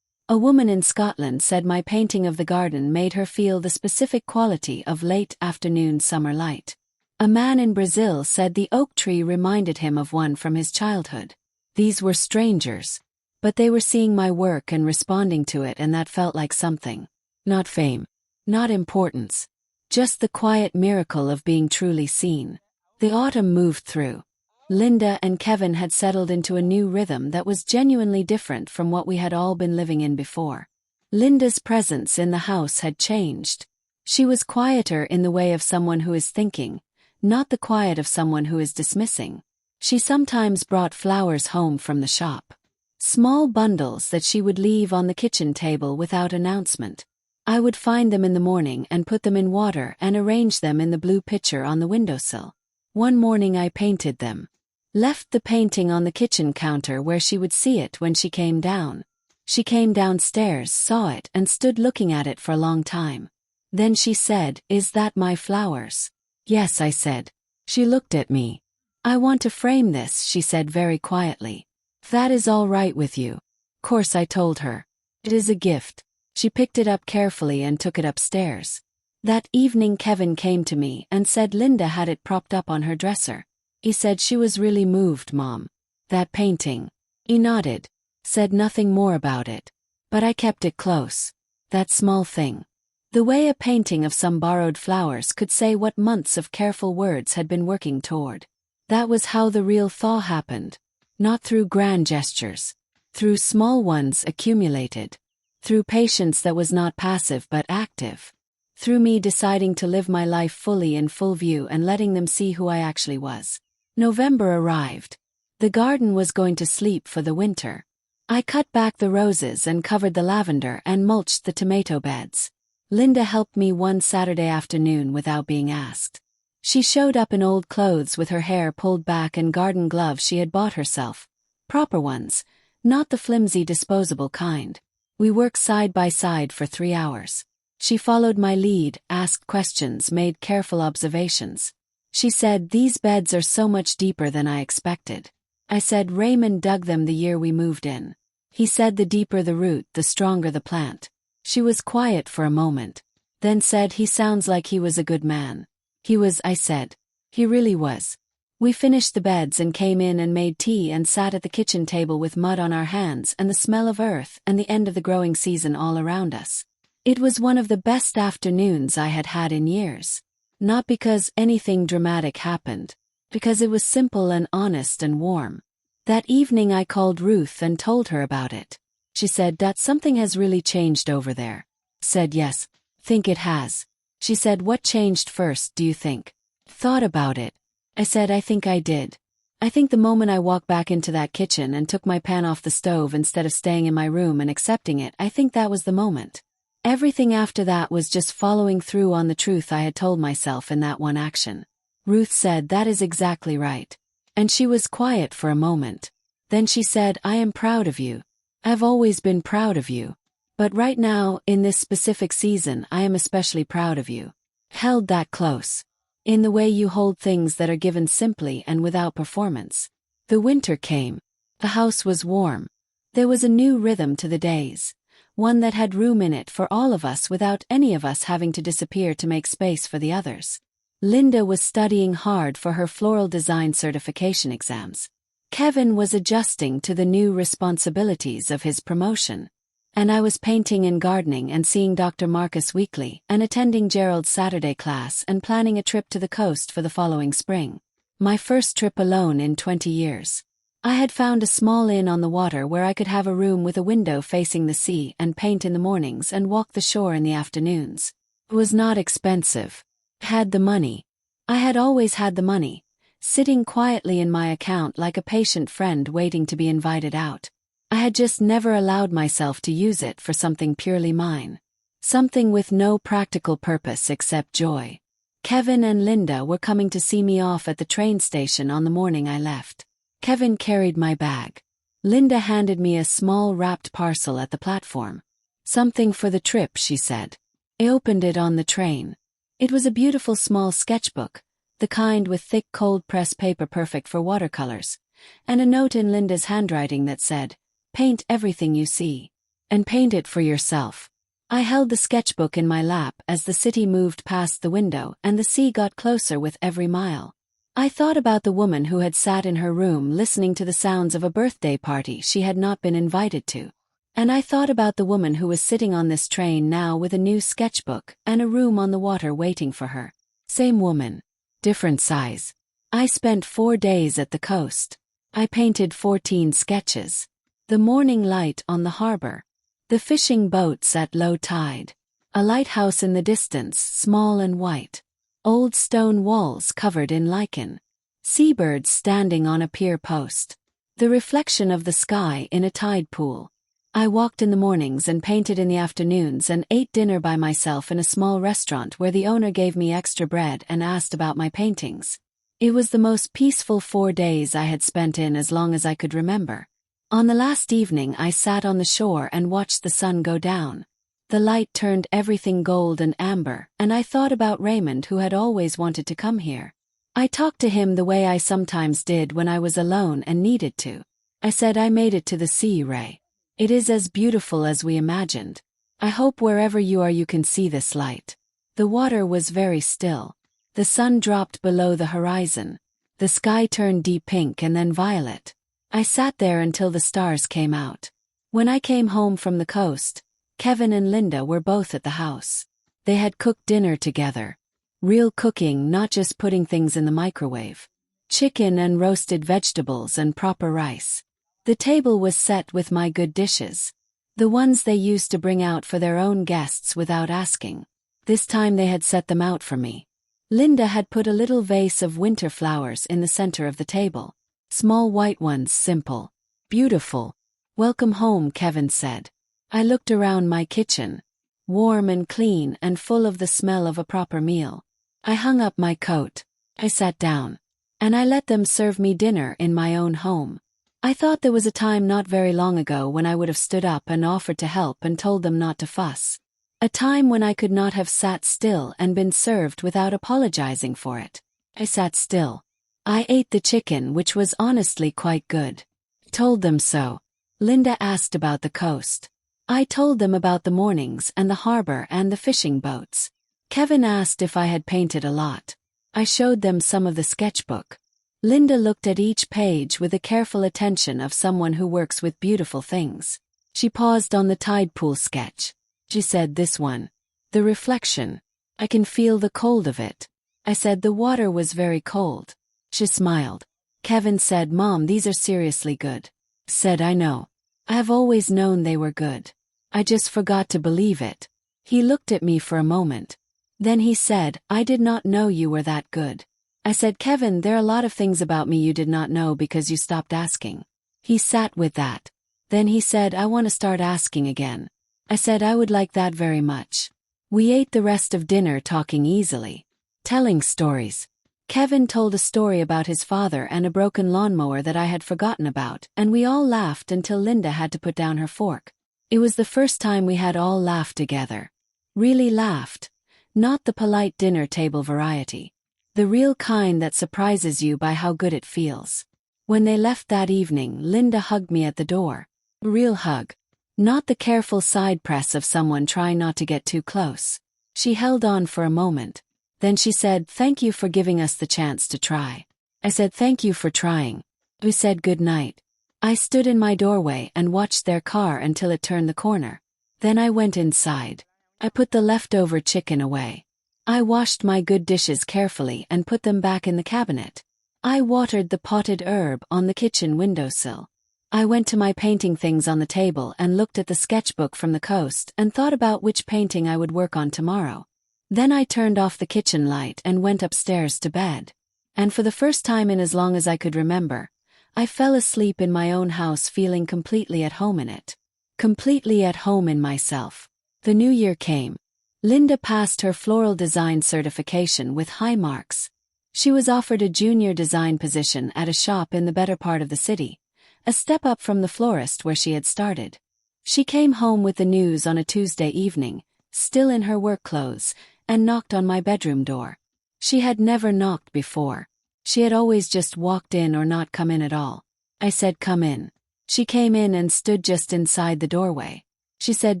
A woman in Scotland said my painting of the garden made her feel the specific quality of late afternoon summer light. A man in Brazil said the oak tree reminded him of one from his childhood. These were strangers, but they were seeing my work and responding to it, and that felt like something. Not fame. Not importance. Just the quiet miracle of being truly seen. The autumn moved through. Linda and Kevin had settled into a new rhythm that was genuinely different from what we had all been living in before. Linda's presence in the house had changed. She was quieter in the way of someone who is thinking, not the quiet of someone who is dismissing. She sometimes brought flowers home from the shop. Small bundles that she would leave on the kitchen table without announcement. I would find them in the morning and put them in water and arrange them in the blue pitcher on the windowsill. One morning I painted them. Left the painting on the kitchen counter where she would see it when she came down. She came downstairs, saw it, and stood looking at it for a long time. Then she said, "Is that my flowers?" "Yes," I said. She looked at me. "I want to frame this," she said very quietly. "If that is all right with you." Course, I told her. "It is a gift." She picked it up carefully and took it upstairs. That evening Kevin came to me and said Linda had it propped up on her dresser. He said she was really moved, Mom. That painting. He nodded. Said nothing more about it. But I kept it close. That small thing. The way a painting of some borrowed flowers could say what months of careful words had been working toward. That was how the real thaw happened. Not through grand gestures. Through small ones accumulated. Through patience that was not passive but active. Through me deciding to live my life fully in full view and letting them see who I actually was. November arrived. The garden was going to sleep for the winter. I cut back the roses and covered the lavender and mulched the tomato beds. Linda helped me one Saturday afternoon without being asked. She showed up in old clothes with her hair pulled back and garden gloves she had bought herself. Proper ones, not the flimsy disposable kind. We worked side by side for 3 hours. She followed my lead, asked questions, made careful observations. She said, "These beds are so much deeper than I expected." I said, "Raymond dug them the year we moved in. He said the deeper the root, the stronger the plant." She was quiet for a moment, then said, "He sounds like he was a good man." "He was," I said. "He really was." We finished the beds and came in and made tea and sat at the kitchen table with mud on our hands and the smell of earth and the end of the growing season all around us. It was one of the best afternoons I had had in years. Not because anything dramatic happened, because it was simple and honest and warm. That evening I called Ruth and told her about it. She said, "That something has really changed over there." Said, "Yes, think it has." She said, "What changed first, do you think?" Thought about it. I said, "I think I did. I think the moment I walked back into that kitchen and took my pan off the stove instead of staying in my room and accepting it, I think that was the moment. Everything after that was just following through on the truth I had told myself in that one action." Ruth said, "That is exactly right." And she was quiet for a moment. Then she said, "I am proud of you. I've always been proud of you. But right now, in this specific season, I am especially proud of you." Held that close. In the way you hold things that are given simply and without performance. The winter came. The house was warm. There was a new rhythm to the days. One that had room in it for all of us without any of us having to disappear to make space for the others. Linda was studying hard for her floral design certification exams. Kevin was adjusting to the new responsibilities of his promotion. And I was painting and gardening and seeing Dr. Marcus weekly and attending Gerald's Saturday class and planning a trip to the coast for the following spring. My first trip alone in 20 years. I had found a small inn on the water where I could have a room with a window facing the sea and paint in the mornings and walk the shore in the afternoons. It was not expensive. Had the money. I had always had the money, sitting quietly in my account like a patient friend waiting to be invited out. I had just never allowed myself to use it for something purely mine. Something with no practical purpose except joy. Kevin and Linda were coming to see me off at the train station on the morning I left. Kevin carried my bag. Linda handed me a small wrapped parcel at the platform. "Something for the trip," she said. I opened it on the train. It was a beautiful small sketchbook, the kind with thick cold-press paper perfect for watercolors, and a note in Linda's handwriting that said, "Paint everything you see. And paint it for yourself." I held the sketchbook in my lap as the city moved past the window and the sea got closer with every mile. I thought about the woman who had sat in her room listening to the sounds of a birthday party she had not been invited to. And I thought about the woman who was sitting on this train now with a new sketchbook and a room on the water waiting for her. Same woman. Different size. I spent 4 days at the coast. I painted 14 sketches. The morning light on the harbor. The fishing boats at low tide. A lighthouse in the distance, small and white. Old stone walls covered in lichen. Seabirds standing on a pier post. The reflection of the sky in a tide pool. I walked in the mornings and painted in the afternoons and ate dinner by myself in a small restaurant where the owner gave me extra bread and asked about my paintings. It was the most peaceful 4 days I had spent in as long as I could remember. On the last evening I sat on the shore and watched the sun go down. The light turned everything gold and amber, and I thought about Raymond who had always wanted to come here. I talked to him the way I sometimes did when I was alone and needed to. I said, "I made it to the sea, Ray. It is as beautiful as we imagined. I hope wherever you are you can see this light." The water was very still. The sun dropped below the horizon. The sky turned deep pink and then violet. I sat there until the stars came out. When I came home from the coast, Kevin and Linda were both at the house. They had cooked dinner together. Real cooking, not just putting things in the microwave. Chicken and roasted vegetables and proper rice. The table was set with my good dishes. The ones they used to bring out for their own guests without asking. This time they had set them out for me. Linda had put a little vase of winter flowers in the center of the table. Small white ones, simple. Beautiful. "Welcome home," Kevin said. I looked around my kitchen. Warm and clean and full of the smell of a proper meal. I hung up my coat. I sat down. And I let them serve me dinner in my own home. I thought there was a time not very long ago when I would have stood up and offered to help and told them not to fuss. A time when I could not have sat still and been served without apologizing for it. I sat still. I ate the chicken, which was honestly quite good. Told them so. Linda asked about the coast. I told them about the mornings and the harbor and the fishing boats. Kevin asked if I had painted a lot. I showed them some of the sketchbook. Linda looked at each page with the careful attention of someone who works with beautiful things. She paused on the tide pool sketch. She said, "This one. The reflection. I can feel the cold of it." I said the water was very cold. She smiled. Kevin said, "Mom, these are seriously good." Said, "I know. I have always known they were good. I just forgot to believe it." He looked at me for a moment. Then he said, "I did not know you were that good." I said, "Kevin, there are a lot of things about me you did not know because you stopped asking." He sat with that. Then he said, "I want to start asking again." I said I would like that very much. We ate the rest of dinner talking easily. Telling stories. Kevin told a story about his father and a broken lawnmower that I had forgotten about, and we all laughed until Linda had to put down her fork. It was the first time we had all laughed together. Really laughed. Not the polite dinner table variety. The real kind that surprises you by how good it feels. When they left that evening, Linda hugged me at the door. Real hug. Not the careful side press of someone trying not to get too close. She held on for a moment. Then she said, "Thank you for giving us the chance to try." I said, "Thank you for trying." We said good night. I stood in my doorway and watched their car until it turned the corner. Then I went inside. I put the leftover chicken away. I washed my good dishes carefully and put them back in the cabinet. I watered the potted herb on the kitchen windowsill. I went to my painting things on the table and looked at the sketchbook from the coast and thought about which painting I would work on tomorrow. Then I turned off the kitchen light and went upstairs to bed. And for the first time in as long as I could remember, I fell asleep in my own house feeling completely at home in it. Completely at home in myself. The new year came. Linda passed her floral design certification with high marks. She was offered a junior design position at a shop in the better part of the city. A step up from the florist where she had started. She came home with the news on a Tuesday evening, still in her work clothes, and knocked on my bedroom door. She had never knocked before. She had always just walked in or not come in at all. I said, "Come in." She came in and stood just inside the doorway. She said,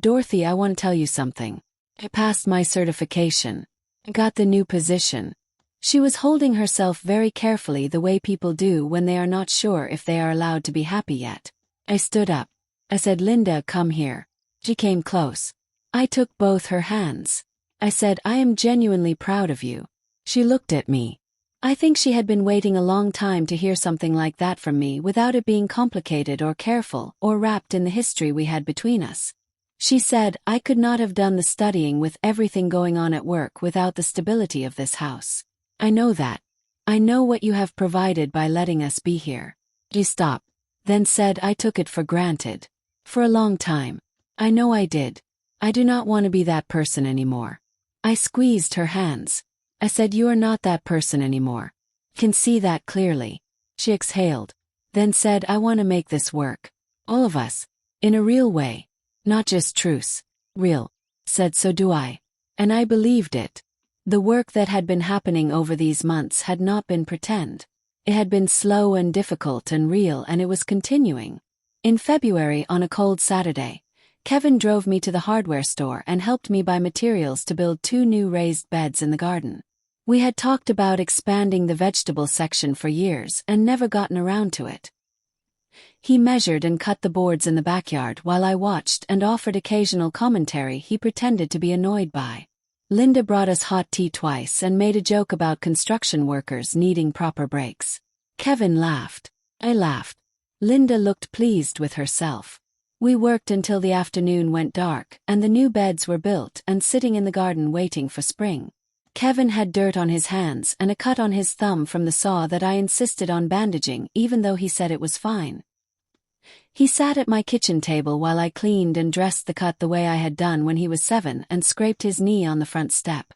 "Dorothy, I want to tell you something. I passed my certification. I got the new position." She was holding herself very carefully the way people do when they are not sure if they are allowed to be happy yet. I stood up. I said, "Linda, come here." She came close. I took both her hands. I said, "I am genuinely proud of you." She looked at me. I think she had been waiting a long time to hear something like that from me without it being complicated or careful or wrapped in the history we had between us. She said, "I could not have done the studying with everything going on at work without the stability of this house. I know that. I know what you have provided by letting us be here." She stopped, then said, "I took it for granted. For a long time. I know I did. I do not want to be that person anymore." I squeezed her hands. I said, "You are not that person anymore. Can see that clearly." She exhaled, then said, "I want to make this work. All of us. In a real way. Not just truce. Real." Said, "So do I." And I believed it. The work that had been happening over these months had not been pretend. It had been slow and difficult and real, and it was continuing. In February, on a cold Saturday, Kevin drove me to the hardware store and helped me buy materials to build 2 new raised beds in the garden. We had talked about expanding the vegetable section for years and never gotten around to it. He measured and cut the boards in the backyard while I watched and offered occasional commentary he pretended to be annoyed by. Linda brought us hot tea twice and made a joke about construction workers needing proper breaks. Kevin laughed. I laughed. Linda looked pleased with herself. We worked until the afternoon went dark and the new beds were built and sitting in the garden waiting for spring. Kevin had dirt on his hands and a cut on his thumb from the saw that I insisted on bandaging even though he said it was fine. He sat at my kitchen table while I cleaned and dressed the cut the way I had done when he was 7 and scraped his knee on the front step.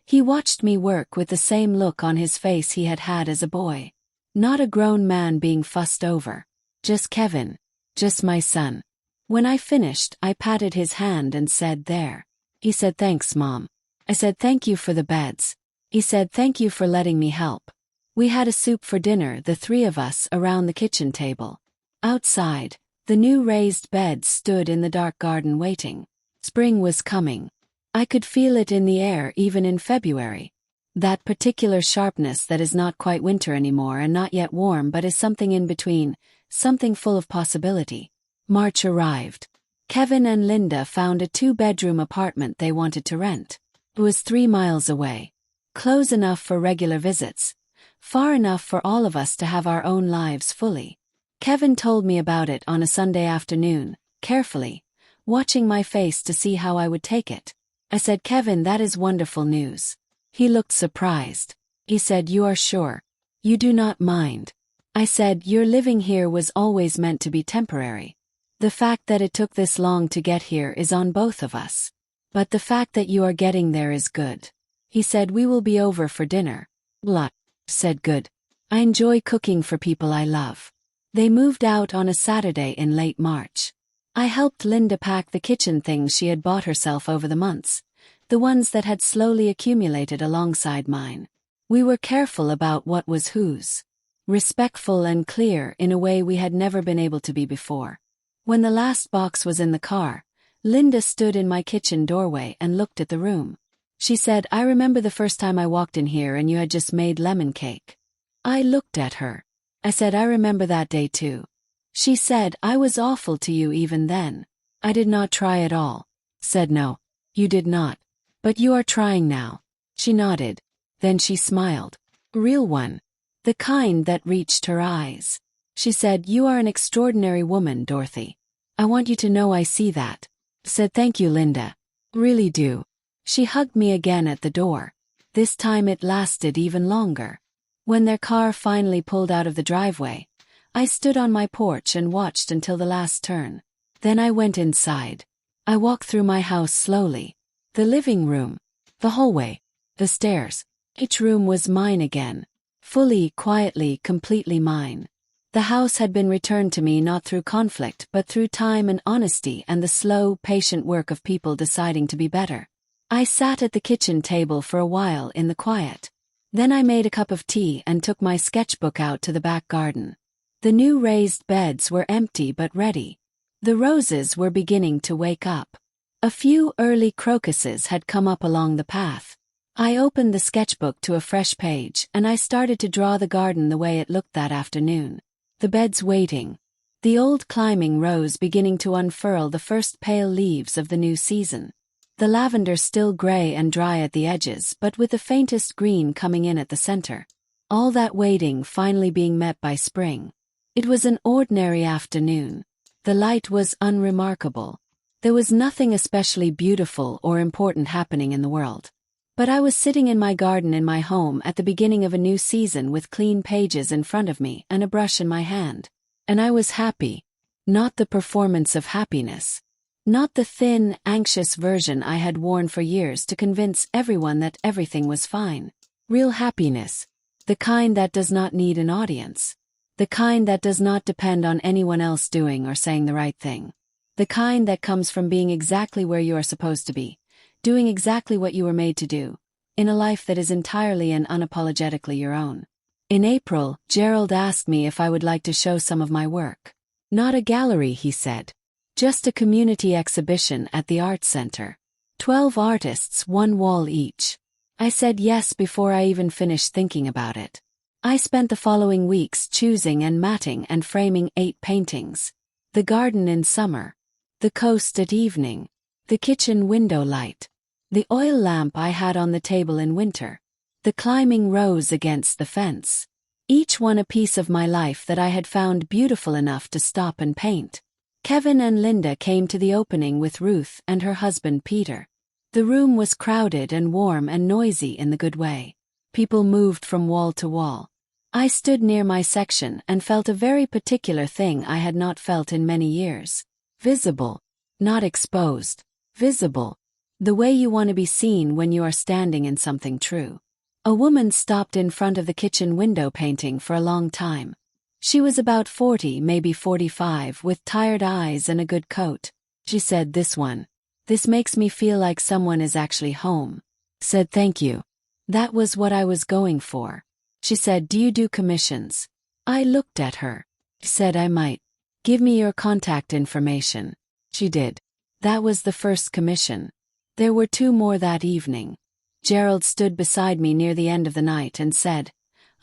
He watched me work with the same look on his face he had had as a boy. Not a grown man being fussed over. Just Kevin. Just my son. When I finished, I patted his hand and said, "There." He said, "Thanks, Mom." I said, "Thank you for the beds." He said, "Thank you for letting me help." We had a soup for dinner, the three of us, around the kitchen table. Outside, the new raised beds stood in the dark garden waiting. Spring was coming. I could feel it in the air even in February. That particular sharpness that is not quite winter anymore and not yet warm but is something in between, something full of possibility. March arrived. Kevin and Linda found a 2-bedroom apartment they wanted to rent. It was 3 miles away. Close enough for regular visits. Far enough for all of us to have our own lives fully. Kevin told me about it on a Sunday afternoon, carefully, watching my face to see how I would take it. I said, "Kevin, that is wonderful news." He looked surprised. He said, "You are sure? You do not mind?" I said, "Your living here was always meant to be temporary. The fact that it took this long to get here is on both of us. But the fact that you are getting there is good." He said, "We will be over for dinner." Blah. Said, "Good. I enjoy cooking for people I love." They moved out on a Saturday in late March. I helped Linda pack the kitchen things she had bought herself over the months, the ones that had slowly accumulated alongside mine. We were careful about what was whose. Respectful and clear in a way we had never been able to be before. When the last box was in the car, Linda stood in my kitchen doorway and looked at the room. She said, "I remember the first time I walked in here and you had just made lemon cake." I looked at her. I said, "I remember that day too." She said, "I was awful to you even then." I did not try at all. Said, "No, you did not. But you are trying now." She nodded. Then she smiled. Real one. The kind that reached her eyes. She said, "You are an extraordinary woman, Dorothy. I want you to know I see that." Said, "Thank you, Linda. Really do." She hugged me again at the door. This time it lasted even longer. When their car finally pulled out of the driveway, I stood on my porch and watched until the last turn. Then I went inside. I walked through my house slowly. The living room, the hallway, the stairs. Each room was mine again. Fully, quietly, completely mine. The house had been returned to me not through conflict but through time and honesty and the slow, patient work of people deciding to be better. I sat at the kitchen table for a while in the quiet. Then I made a cup of tea and took my sketchbook out to the back garden. The new raised beds were empty but ready. The roses were beginning to wake up. A few early crocuses had come up along the path. I opened the sketchbook to a fresh page and I started to draw the garden the way it looked that afternoon. The beds waiting. The old climbing rose beginning to unfurl the first pale leaves of the new season. The lavender still gray and dry at the edges but with the faintest green coming in at the center. All that waiting finally being met by spring. It was an ordinary afternoon. The light was unremarkable. There was nothing especially beautiful or important happening in the world. But I was sitting in my garden in my home at the beginning of a new season with clean pages in front of me and a brush in my hand. And I was happy. Not the performance of happiness. Not the thin, anxious version I had worn for years to convince everyone that everything was fine. Real happiness. The kind that does not need an audience. The kind that does not depend on anyone else doing or saying the right thing. The kind that comes from being exactly where you are supposed to be, doing exactly what you were made to do, in a life that is entirely and unapologetically your own. In April, Gerald asked me if I would like to show some of my work. Not a gallery, he said. Just a community exhibition at the Arts Center. 12 artists, 1 wall each. I said yes before I even finished thinking about it. I spent the following weeks choosing and matting and framing 8 paintings. The garden in summer. The coast at evening. The kitchen window light. The oil lamp I had on the table in winter. The climbing rose against the fence. Each one a piece of my life that I had found beautiful enough to stop and paint. Kevin and Linda came to the opening with Ruth and her husband Peter. The room was crowded and warm and noisy in the good way. People moved from wall to wall. I stood near my section and felt a very particular thing I had not felt in many years. Visible. Not exposed. Visible. The way you want to be seen when you are standing in something true. A woman stopped in front of the kitchen window painting for a long time. She was about 40, maybe 45, with tired eyes and a good coat. She said, "This one. This makes me feel like someone is actually home." Said, "Thank you." That was what I was going for. She said, "Do you do commissions?" I looked at her. She said, "I might. Give me your contact information." She did. That was the first commission. There were 2 more that evening. Gerald stood beside me near the end of the night and said,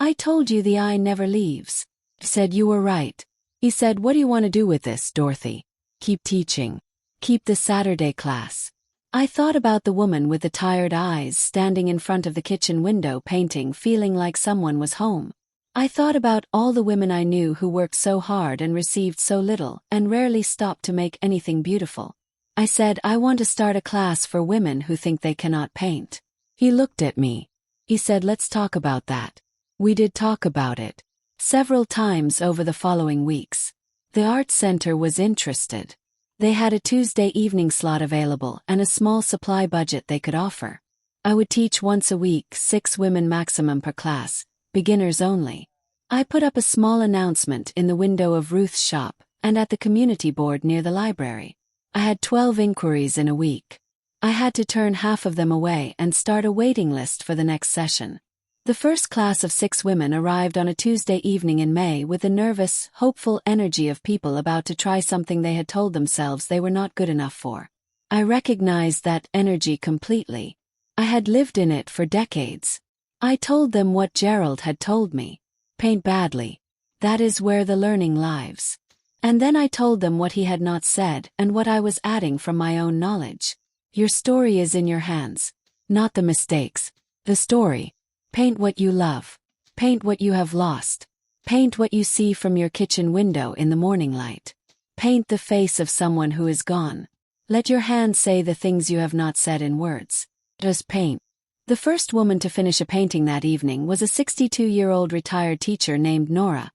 "I told you the eye never leaves." I said, "You were right." He said, "What do you want to do with this, Dorothy?" "Keep teaching. Keep the Saturday class." I thought about the woman with the tired eyes standing in front of the kitchen window painting, feeling like someone was home. I thought about all the women I knew who worked so hard and received so little and rarely stopped to make anything beautiful. I said, "I want to start a class for women who think they cannot paint." He looked at me. He said, "Let's talk about that." We did talk about it. Several times over the following weeks. The art center was interested. They had a Tuesday evening slot available and a small supply budget they could offer. I would teach once a week, 6 women maximum per class, beginners only. I put up a small announcement in the window of Ruth's shop and at the community board near the library. I had 12 inquiries in a week. I had to turn half of them away and start a waiting list for the next session. The first class of 6 women arrived on a Tuesday evening in May with the nervous, hopeful energy of people about to try something they had told themselves they were not good enough for. I recognized that energy completely. I had lived in it for decades. I told them what Gerald had told me. Paint badly. That is where the learning lives. And then I told them what he had not said and what I was adding from my own knowledge. Your story is in your hands. Not the mistakes. The story. Paint what you love. Paint what you have lost. Paint what you see from your kitchen window in the morning light. Paint the face of someone who is gone. Let your hand say the things you have not said in words. Just paint. The first woman to finish a painting that evening was a 62-year-old retired teacher named Nora,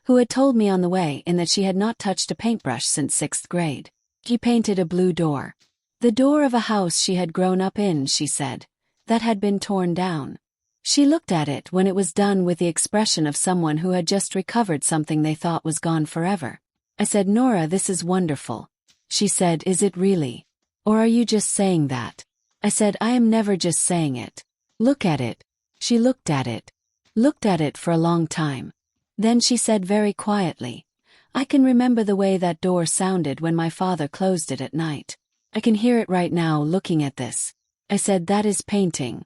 who had told me on the way in that she had not touched a paintbrush since 6th grade. She painted a blue door. The door of a house she had grown up in, she said, that had been torn down. She looked at it when it was done with the expression of someone who had just recovered something they thought was gone forever. I said, "Nora, this is wonderful." She said, "Is it really? Or are you just saying that?" I said, "I am never just saying it. Look at it." She looked at it. Looked at it for a long time. Then she said very quietly, "I can remember the way that door sounded when my father closed it at night. I can hear it right now looking at this." I said, "That is painting.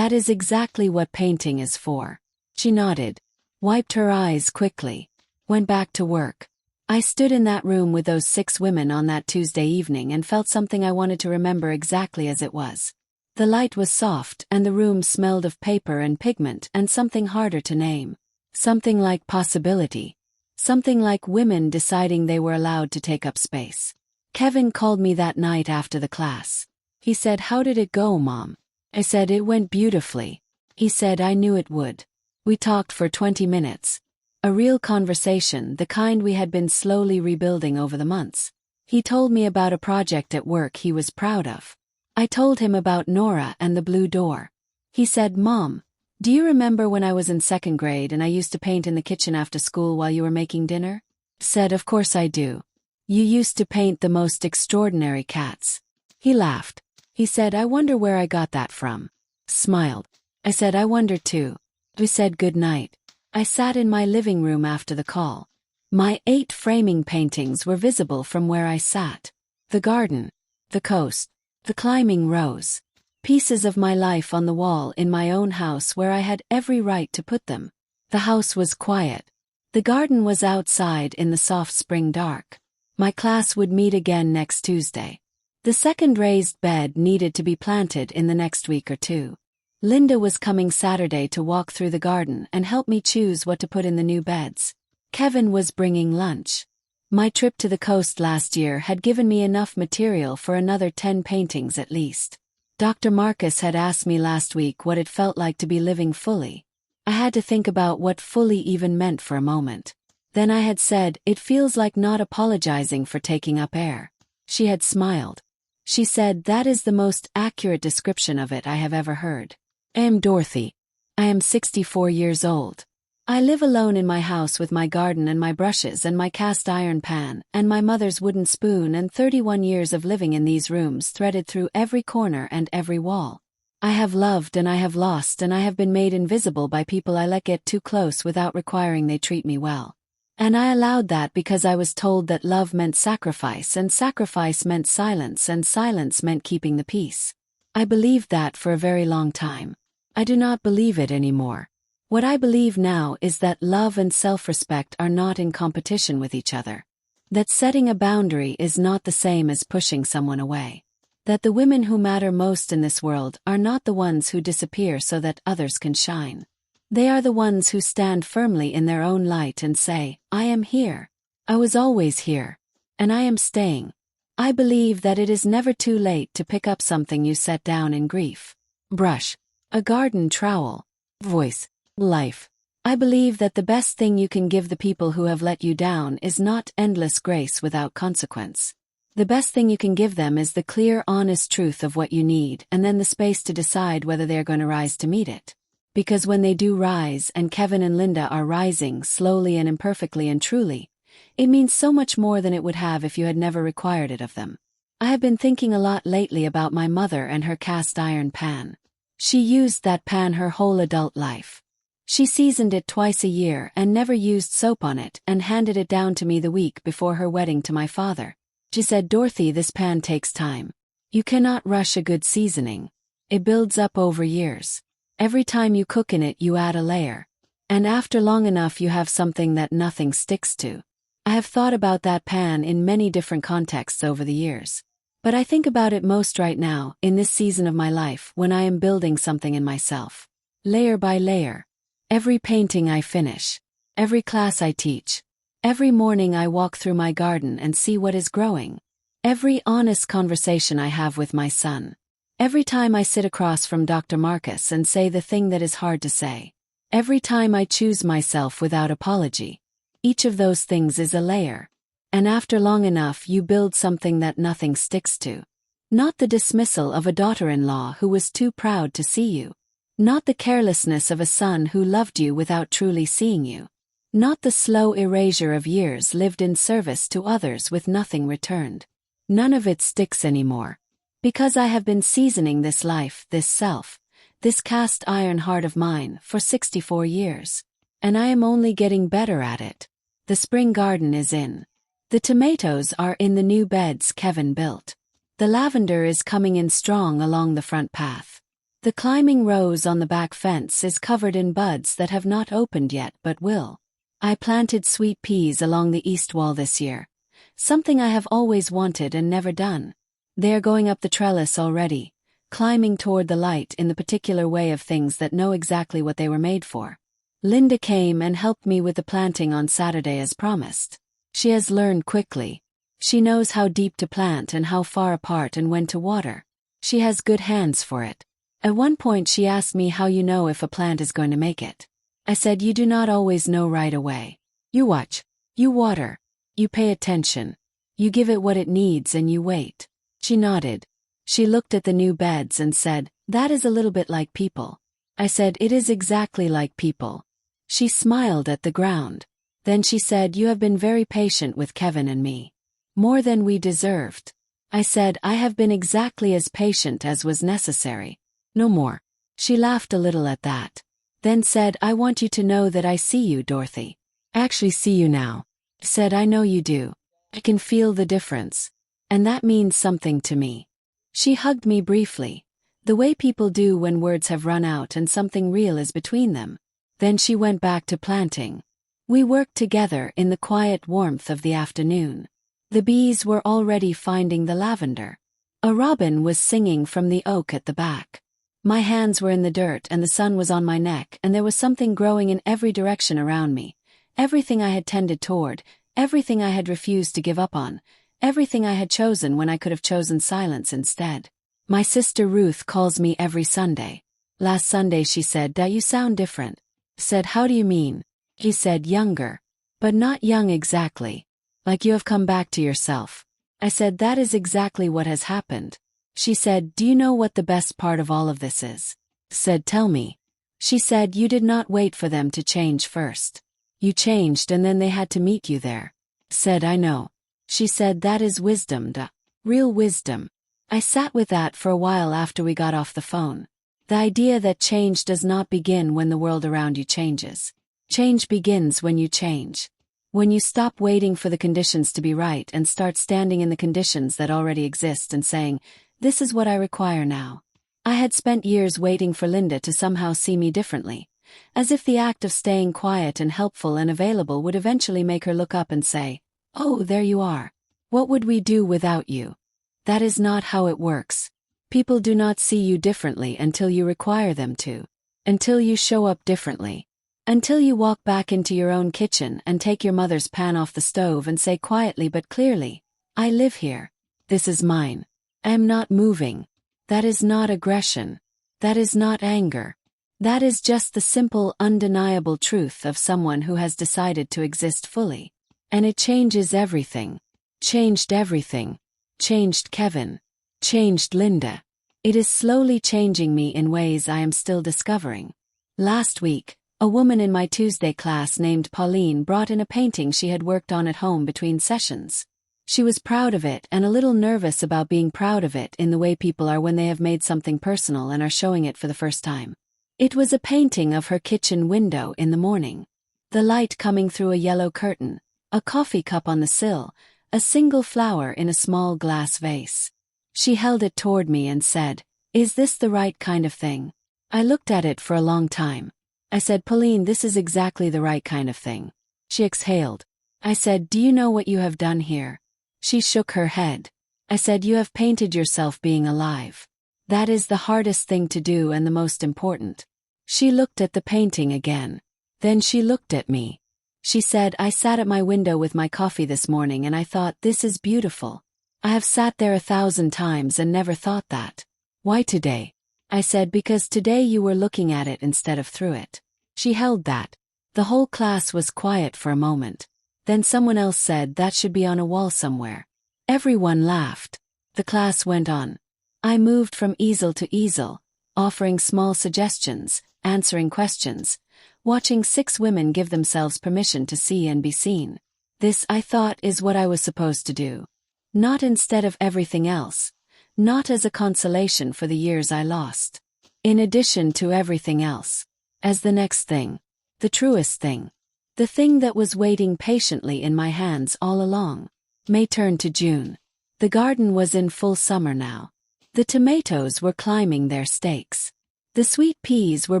That is exactly what painting is for." She nodded, wiped her eyes quickly, went back to work. I stood in that room with those 6 women on that Tuesday evening and felt something I wanted to remember exactly as it was. The light was soft and the room smelled of paper and pigment and something harder to name. Something like possibility. Something like women deciding they were allowed to take up space. Kevin called me that night after the class. He said, "How did it go, Mom?" I said, "It went beautifully." He said, "I knew it would." We talked for 20 minutes. A real conversation, the kind we had been slowly rebuilding over the months. He told me about a project at work he was proud of. I told him about Nora and the blue door. He said, "Mom, do you remember when I was in 2nd grade and I used to paint in the kitchen after school while you were making dinner?" Said, "Of course I do. You used to paint the most extraordinary cats." He laughed. He said, "I wonder where I got that from." Smiled. I said, "I wonder too." We said good night. I sat in my living room after the call. My 8 framing paintings were visible from where I sat. The garden, the coast, the climbing rose. Pieces of my life on the wall in my own house where I had every right to put them. The house was quiet. The garden was outside in the soft spring dark. My class would meet again next Tuesday. The second raised bed needed to be planted in the next week or 2. Linda was coming Saturday to walk through the garden and help me choose what to put in the new beds. Kevin was bringing lunch. My trip to the coast last year had given me enough material for another 10 paintings at least. Dr. Marcus had asked me last week what it felt like to be living fully. I had to think about what fully even meant for a moment. Then I had said, it feels like not apologizing for taking up air. She had smiled. She said, that is the most accurate description of it I have ever heard. I am Dorothy. I am 64 years old. I live alone in my house with my garden and my brushes and my cast iron pan and my mother's wooden spoon and 31 years of living in these rooms threaded through every corner and every wall. I have loved and I have lost and I have been made invisible by people I let get too close without requiring they treat me well. And I allowed that because I was told that love meant sacrifice and sacrifice meant silence and silence meant keeping the peace. I believed that for a very long time. I do not believe it anymore. What I believe now is that love and self-respect are not in competition with each other. That setting a boundary is not the same as pushing someone away. That the women who matter most in this world are not the ones who disappear so that others can shine. They are the ones who stand firmly in their own light and say, I am here. I was always here. And I am staying. I believe that it is never too late to pick up something you set down in grief. Brush. A garden trowel. Voice. Life. I believe that the best thing you can give the people who have let you down is not endless grace without consequence. The best thing you can give them is the clear, honest truth of what you need and then the space to decide whether they are going to rise to meet it. Because when they do rise, and Kevin and Linda are rising slowly and imperfectly and truly, it means so much more than it would have if you had never required it of them. I have been thinking a lot lately about my mother and her cast iron pan. She used that pan her whole adult life. She seasoned it twice a year and never used soap on it and handed it down to me the week before her wedding to my father. She said, Dorothy, this pan takes time. You cannot rush a good seasoning. It builds up over years. Every time you cook in it you add a layer. And after long enough you have something that nothing sticks to. I have thought about that pan in many different contexts over the years. But I think about it most right now, in this season of my life, when I am building something in myself. Layer by layer. Every painting I finish. Every class I teach. Every morning I walk through my garden and see what is growing. Every honest conversation I have with my son. Every time I sit across from Dr. Marcus and say the thing that is hard to say. Every time I choose myself without apology. Each of those things is a layer. And after long enough you build something that nothing sticks to. Not the dismissal of a daughter-in-law who was too proud to see you. Not the carelessness of a son who loved you without truly seeing you. Not the slow erasure of years lived in service to others with nothing returned. None of it sticks anymore. Because I have been seasoning this life, this self, this cast iron heart of mine for 64 years. And I am only getting better at it. The spring garden is in. The tomatoes are in the new beds Kevin built. The lavender is coming in strong along the front path. The climbing rose on the back fence is covered in buds that have not opened yet but will. I planted sweet peas along the east wall this year. Something I have always wanted and never done. They are going up the trellis already, climbing toward the light in the particular way of things that know exactly what they were made for. Linda came and helped me with the planting on Saturday as promised. She has learned quickly. She knows how deep to plant and how far apart and when to water. She has good hands for it. At one point she asked me how you know if a plant is going to make it. I said you do not always know right away. You watch. You water. You pay attention. You give it what it needs and you wait. She nodded. She looked at the new beds and said, that is a little bit like people. I said, it is exactly like people. She smiled at the ground. Then she said, you have been very patient with Kevin and me. More than we deserved. I said, I have been exactly as patient as was necessary. No more. She laughed a little at that. Then said, I want you to know that I see you, Dorothy. I actually see you now. Said, I know you do. I can feel the difference. And that means something to me. She hugged me briefly. The way people do when words have run out and something real is between them. Then she went back to planting. We worked together in the quiet warmth of the afternoon. The bees were already finding the lavender. A robin was singing from the oak at the back. My hands were in the dirt and the sun was on my neck and there was something growing in every direction around me. Everything I had tended toward, everything I had refused to give up on, everything I had chosen when I could have chosen silence instead. My sister Ruth calls me every Sunday. Last Sunday she said, "Da, you sound different." Said, "How do you mean?" He said, "Younger. But not young exactly. Like you have come back to yourself." I said, "That is exactly what has happened." She said, "Do you know what the best part of all of this is?" Said, "Tell me." She said, "You did not wait for them to change first. You changed and then they had to meet you there." Said, "I know." She said, "That is wisdom, da. Real wisdom." I sat with that for a while after we got off the phone. The idea that change does not begin when the world around you changes. Change begins when you change. When you stop waiting for the conditions to be right and start standing in the conditions that already exist and saying, "This is what I require now." I had spent years waiting for Linda to somehow see me differently, as if the act of staying quiet and helpful and available would eventually make her look up and say, "Oh, there you are. What would we do without you?" That is not how it works. People do not see you differently until you require them to. Until you show up differently. Until you walk back into your own kitchen and take your mother's pan off the stove and say quietly but clearly, "I live here. This is mine. I am not moving." That is not aggression. That is not anger. That is just the simple, undeniable truth of someone who has decided to exist fully. And it changes everything. Changed everything. Changed Kevin. Changed Linda. It is slowly changing me in ways I am still discovering. Last week, a woman in my Tuesday class named Pauline brought in a painting she had worked on at home between sessions. She was proud of it and a little nervous about being proud of it in the way people are when they have made something personal and are showing it for the first time. It was a painting of her kitchen window in the morning. The light coming through a yellow curtain, a coffee cup on the sill, a single flower in a small glass vase. She held it toward me and said, "Is this the right kind of thing?" I looked at it for a long time. I said, "Pauline, this is exactly the right kind of thing." She exhaled. I said, "Do you know what you have done here?" She shook her head. I said, "You have painted yourself being alive. That is the hardest thing to do and the most important." She looked at the painting again. Then she looked at me. She said, "I sat at my window with my coffee this morning and I thought, this is beautiful. I have sat there 1,000 times and never thought that. Why today?" I said, "Because today you were looking at it instead of through it." She held that. The whole class was quiet for a moment. Then someone else said, "That should be on a wall somewhere." Everyone laughed. The class went on. I moved from easel to easel, offering small suggestions, answering questions, watching 6 women give themselves permission to see and be seen. This, I thought, is what I was supposed to do. Not instead of everything else. Not as a consolation for the years I lost. In addition to everything else. As the next thing. The truest thing. The thing that was waiting patiently in my hands all along. May turned to June. The garden was in full summer now. The tomatoes were climbing their stakes. The sweet peas were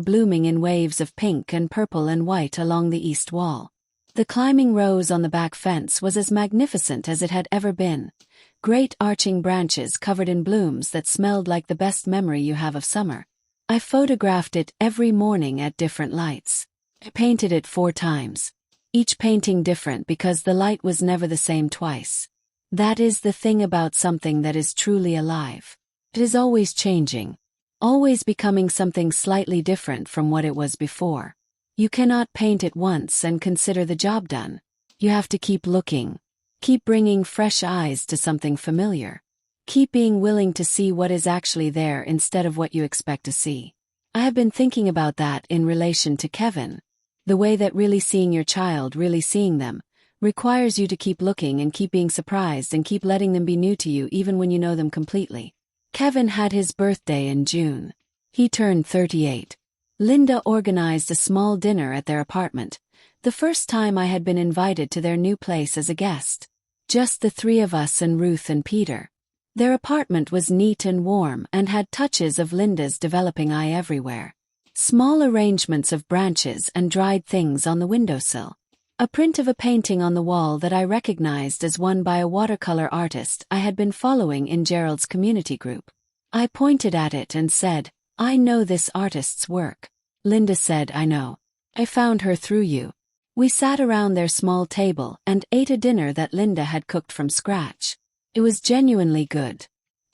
blooming in waves of pink and purple and white along the east wall. The climbing rose on the back fence was as magnificent as it had ever been. Great arching branches covered in blooms that smelled like the best memory you have of summer. I photographed it every morning at different lights. I painted it 4 times. Each painting different because the light was never the same twice. That is the thing about something that is truly alive. It is always changing. Always becoming something slightly different from what it was before. You cannot paint it once and consider the job done. You have to keep looking. Keep bringing fresh eyes to something familiar. Keep being willing to see what is actually there instead of what you expect to see. I have been thinking about that in relation to Kevin. The way that really seeing your child, really seeing them, requires you to keep looking and keep being surprised and keep letting them be new to you even when you know them completely. Kevin had his birthday in June. He turned 38. Linda organized a small dinner at their apartment, the first time I had been invited to their new place as a guest. Just the 3 of us and Ruth and Peter. Their apartment was neat and warm and had touches of Linda's developing eye everywhere. Small arrangements of branches and dried things on the windowsill. A print of a painting on the wall that I recognized as one by a watercolor artist I had been following in Gerald's community group. I pointed at it and said, "I know this artist's work." Linda said, "I know. I found her through you." We sat around their small table and ate a dinner that Linda had cooked from scratch. It was genuinely good.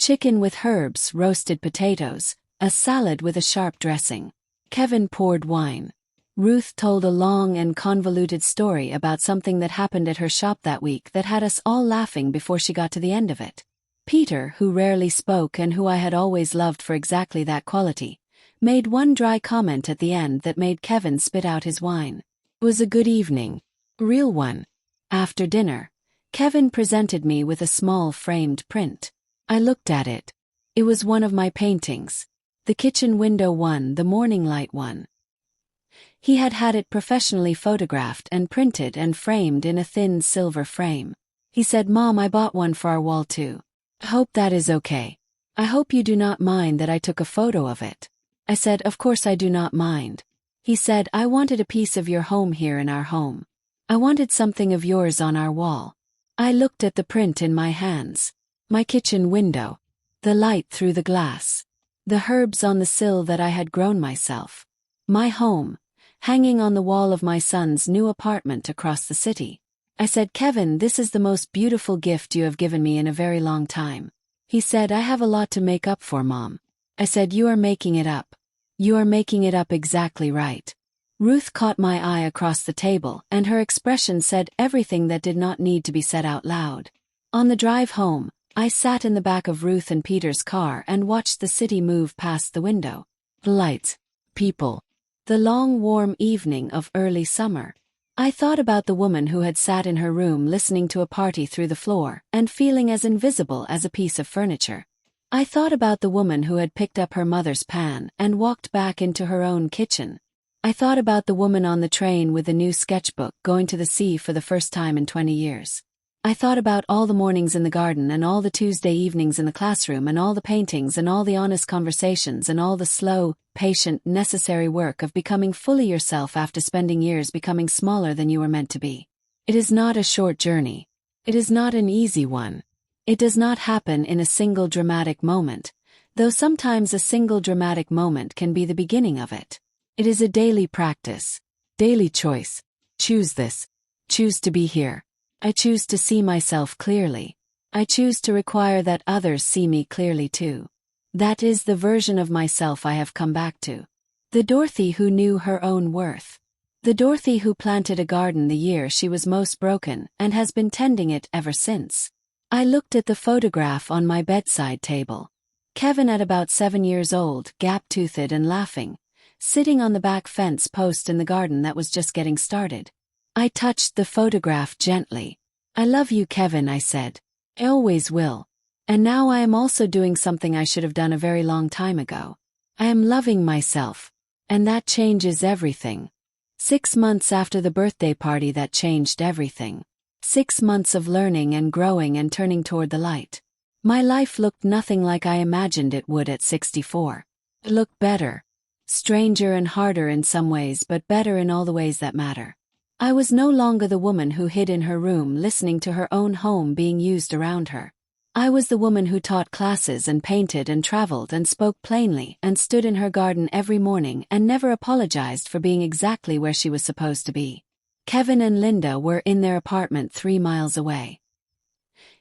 chicken with herbs, roasted potatoes, a salad with a sharp dressing. Kevin poured wine. Ruth told a long and convoluted story about something that happened at her shop that week that had us all laughing before she got to the end of it. Peter, who rarely spoke and who I had always loved for exactly that quality, made one dry comment at the end that made Kevin spit out his wine. It was a good evening. Real one. After dinner, Kevin presented me with a small framed print. I looked at it. It was one of my paintings. The kitchen window one, the morning light one. He had had it professionally photographed and printed and framed in a thin silver frame. He said, "Mom, I bought one for our wall too. I hope that is okay. I hope you do not mind that I took a photo of it." I said, "Of course I do not mind." He said, "I wanted a piece of your home here in our home. I wanted something of yours on our wall." I looked at the print in my hands. My kitchen window. The light through the glass. The herbs on the sill that I had grown myself. My home, hanging on the wall of my son's new apartment across the city. I said, "Kevin, this is the most beautiful gift you have given me in a very long time." He said, "I have a lot to make up for, Mom." I said, "You are making it up. You are making it up exactly right." Ruth caught my eye across the table, and her expression said everything that did not need to be said out loud. On the drive home, I sat in the back of Ruth and Peter's car and watched the city move past the window. Lights. People. The long warm evening of early summer. I thought about the woman who had sat in her room listening to a party through the floor and feeling as invisible as a piece of furniture. I thought about the woman who had picked up her mother's pan and walked back into her own kitchen. I thought about the woman on the train with the new sketchbook going to the sea for the first time in 20 years. I thought about all the mornings in the garden and all the Tuesday evenings in the classroom and all the paintings and all the honest conversations and all the slow, patient, necessary work of becoming fully yourself after spending years becoming smaller than you were meant to be. It is not a short journey. It is not an easy one. It does not happen in a single dramatic moment, though sometimes a single dramatic moment can be the beginning of it. It is a daily practice, daily choice. Choose this. Choose to be here. I choose to see myself clearly. I choose to require that others see me clearly too. That is the version of myself I have come back to. The Dorothy who knew her own worth. The Dorothy who planted a garden the year she was most broken and has been tending it ever since. I looked at the photograph on my bedside table. Kevin at about 7 years old, gap-toothed and laughing, sitting on the back fence post in the garden that was just getting started. I touched the photograph gently. "I love you, Kevin," I said. "I always will. And now I am also doing something I should have done a very long time ago. I am loving myself. And that changes everything." 6 months after the birthday party that changed everything. 6 months of learning and growing and turning toward the light. My life looked nothing like I imagined it would at 64. It looked better. Stranger and harder in some ways, but better in all the ways that matter. I was no longer the woman who hid in her room listening to her own home being used around her. I was the woman who taught classes and painted and traveled and spoke plainly and stood in her garden every morning and never apologized for being exactly where she was supposed to be. Kevin and Linda were in their apartment 3 miles away.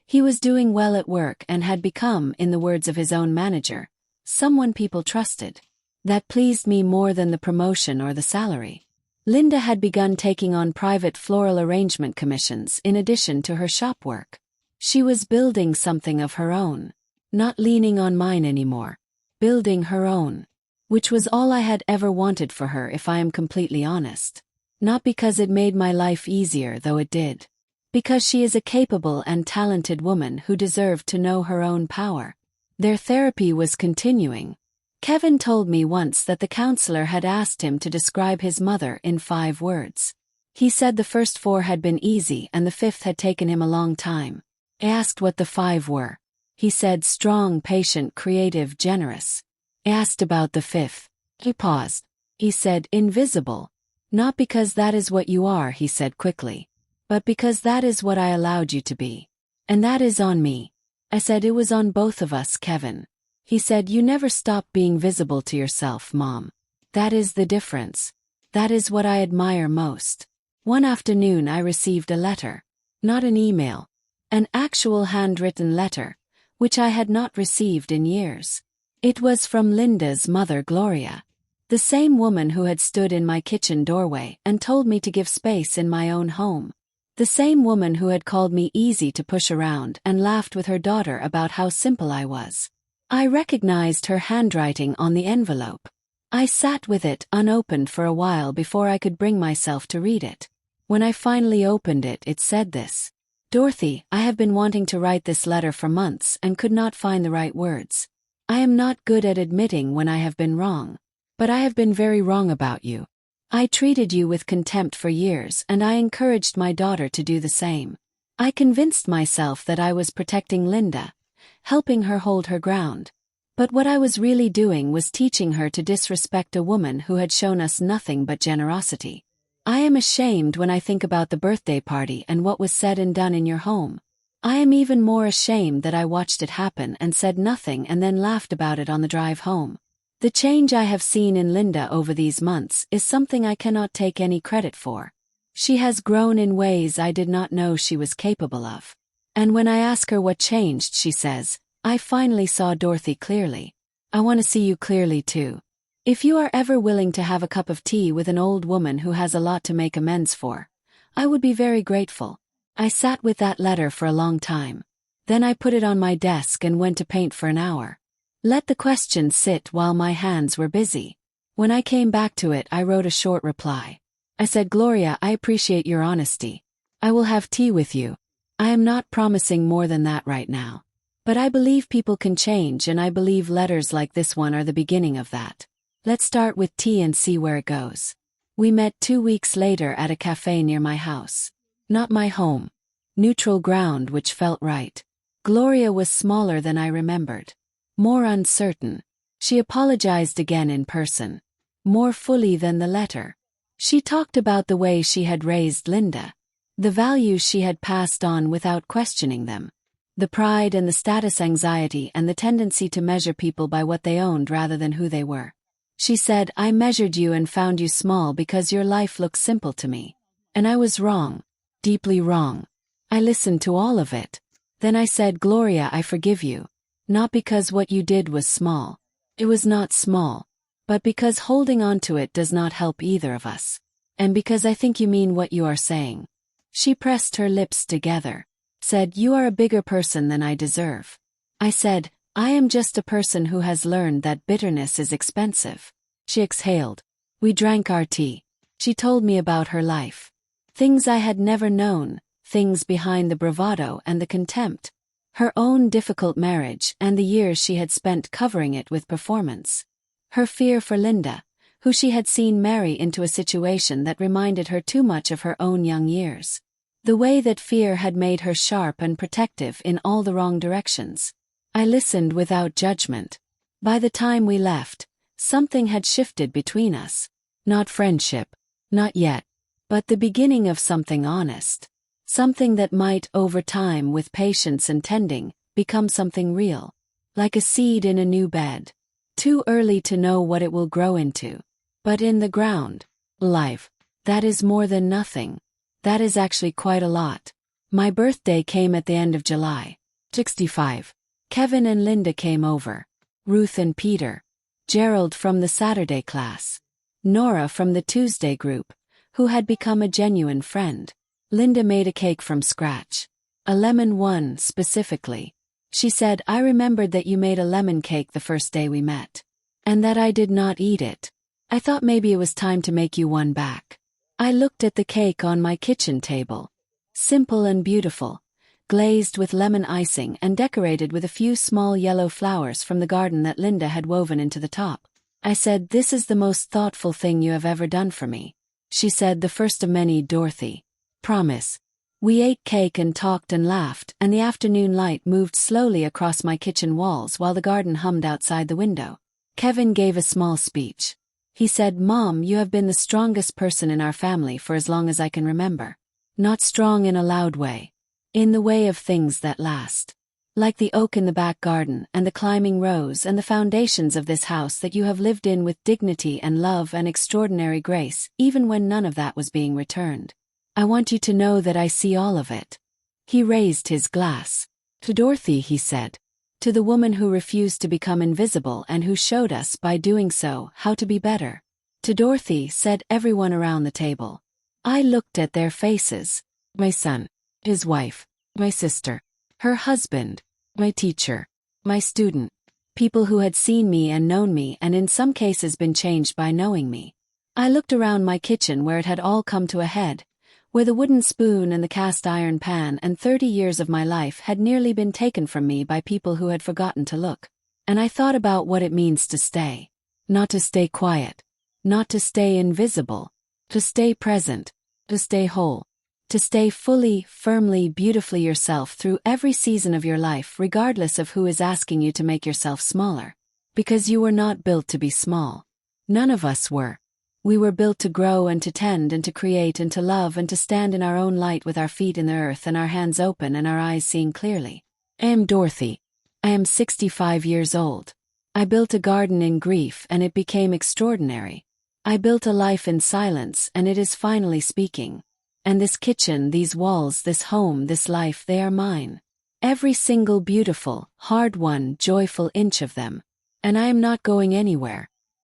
He was doing well at work and had become, in the words of his own manager, someone people trusted. That pleased me more than the promotion or the salary. Linda had begun taking on private floral arrangement commissions in addition to her shop work. She was building something of her own. Not leaning on mine anymore. Building her own. Which was all I had ever wanted for her, if I am completely honest. Not because it made my life easier, though it did. Because she is a capable and talented woman who deserved to know her own power. Their therapy was continuing. Kevin told me once that the counselor had asked him to describe his mother in 5 words. He said the first 4 had been easy and the 5th had taken him a long time. I asked what the 5 were. He said strong, patient, creative, generous. I asked about the 5th. He paused. He said invisible. "Not because that is what you are," he said quickly, "but because that is what I allowed you to be. And that is on me." I said, "It was on both of us, Kevin." He said, "You never stop being visible to yourself, Mom. That is the difference. That is what I admire most." One afternoon I received a letter. Not an email. An actual handwritten letter, which I had not received in years. It was from Linda's mother, Gloria, the same woman who had stood in my kitchen doorway and told me to give space in my own home. The same woman who had called me easy to push around and laughed with her daughter about how simple I was. I recognized her handwriting on the envelope. I sat with it unopened for a while before I could bring myself to read it. When I finally opened it, it said this: "Dorothy, I have been wanting to write this letter for months and could not find the right words. I am not good at admitting when I have been wrong. But I have been very wrong about you. I treated you with contempt for years, and I encouraged my daughter to do the same. I convinced myself that I was protecting Linda, helping her hold her ground. But what I was really doing was teaching her to disrespect a woman who had shown us nothing but generosity. I am ashamed when I think about the birthday party and what was said and done in your home. I am even more ashamed that I watched it happen and said nothing and then laughed about it on the drive home. The change I have seen in Linda over these months is something I cannot take any credit for. She has grown in ways I did not know she was capable of. And when I ask her what changed, she says, 'I finally saw Dorothy clearly. I want to see you clearly too. If you are ever willing to have a cup of tea with an old woman who has a lot to make amends for, I would be very grateful.' I sat with that letter for a long time. Then I put it on my desk and went to paint for an hour. Let the question sit while my hands were busy. When I came back to it, I wrote a short reply. I said, 'Gloria, I appreciate your honesty. I will have tea with you. I am not promising more than that right now. But I believe people can change, and I believe letters like this one are the beginning of that. Let's start with tea and see where it goes.' We met 2 weeks later at a cafe near my house. Not my home. Neutral ground which felt right. Gloria was smaller than I remembered. More uncertain. She apologized again in person. More fully than the letter. She talked about the way she had raised Linda. The values she had passed on without questioning them. The pride and the status anxiety and the tendency to measure people by what they owned rather than who they were. She said, 'I measured you and found you small because your life looked simple to me. And I was wrong. Deeply wrong.' I listened to all of it. Then I said, 'Gloria, I forgive you. Not because what you did was small. It was not small. But because holding on to it does not help either of us. And because I think you mean what you are saying.' She pressed her lips together. Said, 'You are a bigger person than I deserve.' I said, 'I am just a person who has learned that bitterness is expensive.' She exhaled. We drank our tea. She told me about her life. Things I had never known, things behind the bravado and the contempt. Her own difficult marriage and the years she had spent covering it with performance. Her fear for Linda, who she had seen marry into a situation that reminded her too much of her own young years. The way that fear had made her sharp and protective in all the wrong directions. I listened without judgment. By the time we left, something had shifted between us. Not friendship. Not yet. But the beginning of something honest. Something that might, over time with patience and tending, become something real. Like a seed in a new bed. Too early to know what it will grow into. But in the ground. Life. That is more than nothing. That is actually quite a lot. My birthday came at the end of July. 65. Kevin and Linda came over. Ruth and Peter. Gerald from the Saturday class. Nora from the Tuesday group, who had become a genuine friend. Linda made a cake from scratch. A lemon one, specifically. She said, "I remembered that you made a lemon cake the first day we met. And that I did not eat it. I thought maybe it was time to make you one back." I looked at the cake on my kitchen table. Simple and beautiful. Glazed with lemon icing and decorated with a few small yellow flowers from the garden that Linda had woven into the top. I said, "This is the most thoughtful thing you have ever done for me." She said, "The first of many, Dorothy. Promise." We ate cake and talked and laughed, and the afternoon light moved slowly across my kitchen walls while the garden hummed outside the window. Kevin gave a small speech. He said, "Mom, you have been the strongest person in our family for as long as I can remember. Not strong in a loud way. In the way of things that last. Like the oak in the back garden and the climbing rose and the foundations of this house that you have lived in with dignity and love and extraordinary grace, even when none of that was being returned. I want you to know that I see all of it." He raised his glass. "To Dorothy," he said. To the woman who refused to become invisible and who showed us, by doing so, how to be better. To Dorothy, said everyone around the table. I looked at their faces. My son, his wife, my sister, her husband, my teacher, my student, people who had seen me and known me and in some cases been changed by knowing me. I looked around my kitchen where it had all come to a head, where the wooden spoon and the cast iron pan and 30 years of my life had nearly been taken from me by people who had forgotten to look. And I thought about what it means to stay. Not to stay quiet. Not to stay invisible. To stay present. To stay whole. To stay fully, firmly, beautifully yourself through every season of your life, regardless of who is asking you to make yourself smaller. Because you were not built to be small. None of us were. We were built to grow and to tend and to create and to love and to stand in our own light with our feet in the earth and our hands open and our eyes seeing clearly. I am Dorothy. I am 65 years old. I built a garden in grief and it became extraordinary. I built a life in silence and it is finally speaking. And this kitchen, these walls, this home, this life, they are mine. Every single beautiful, hard-won, joyful inch of them. And I am not going anywhere.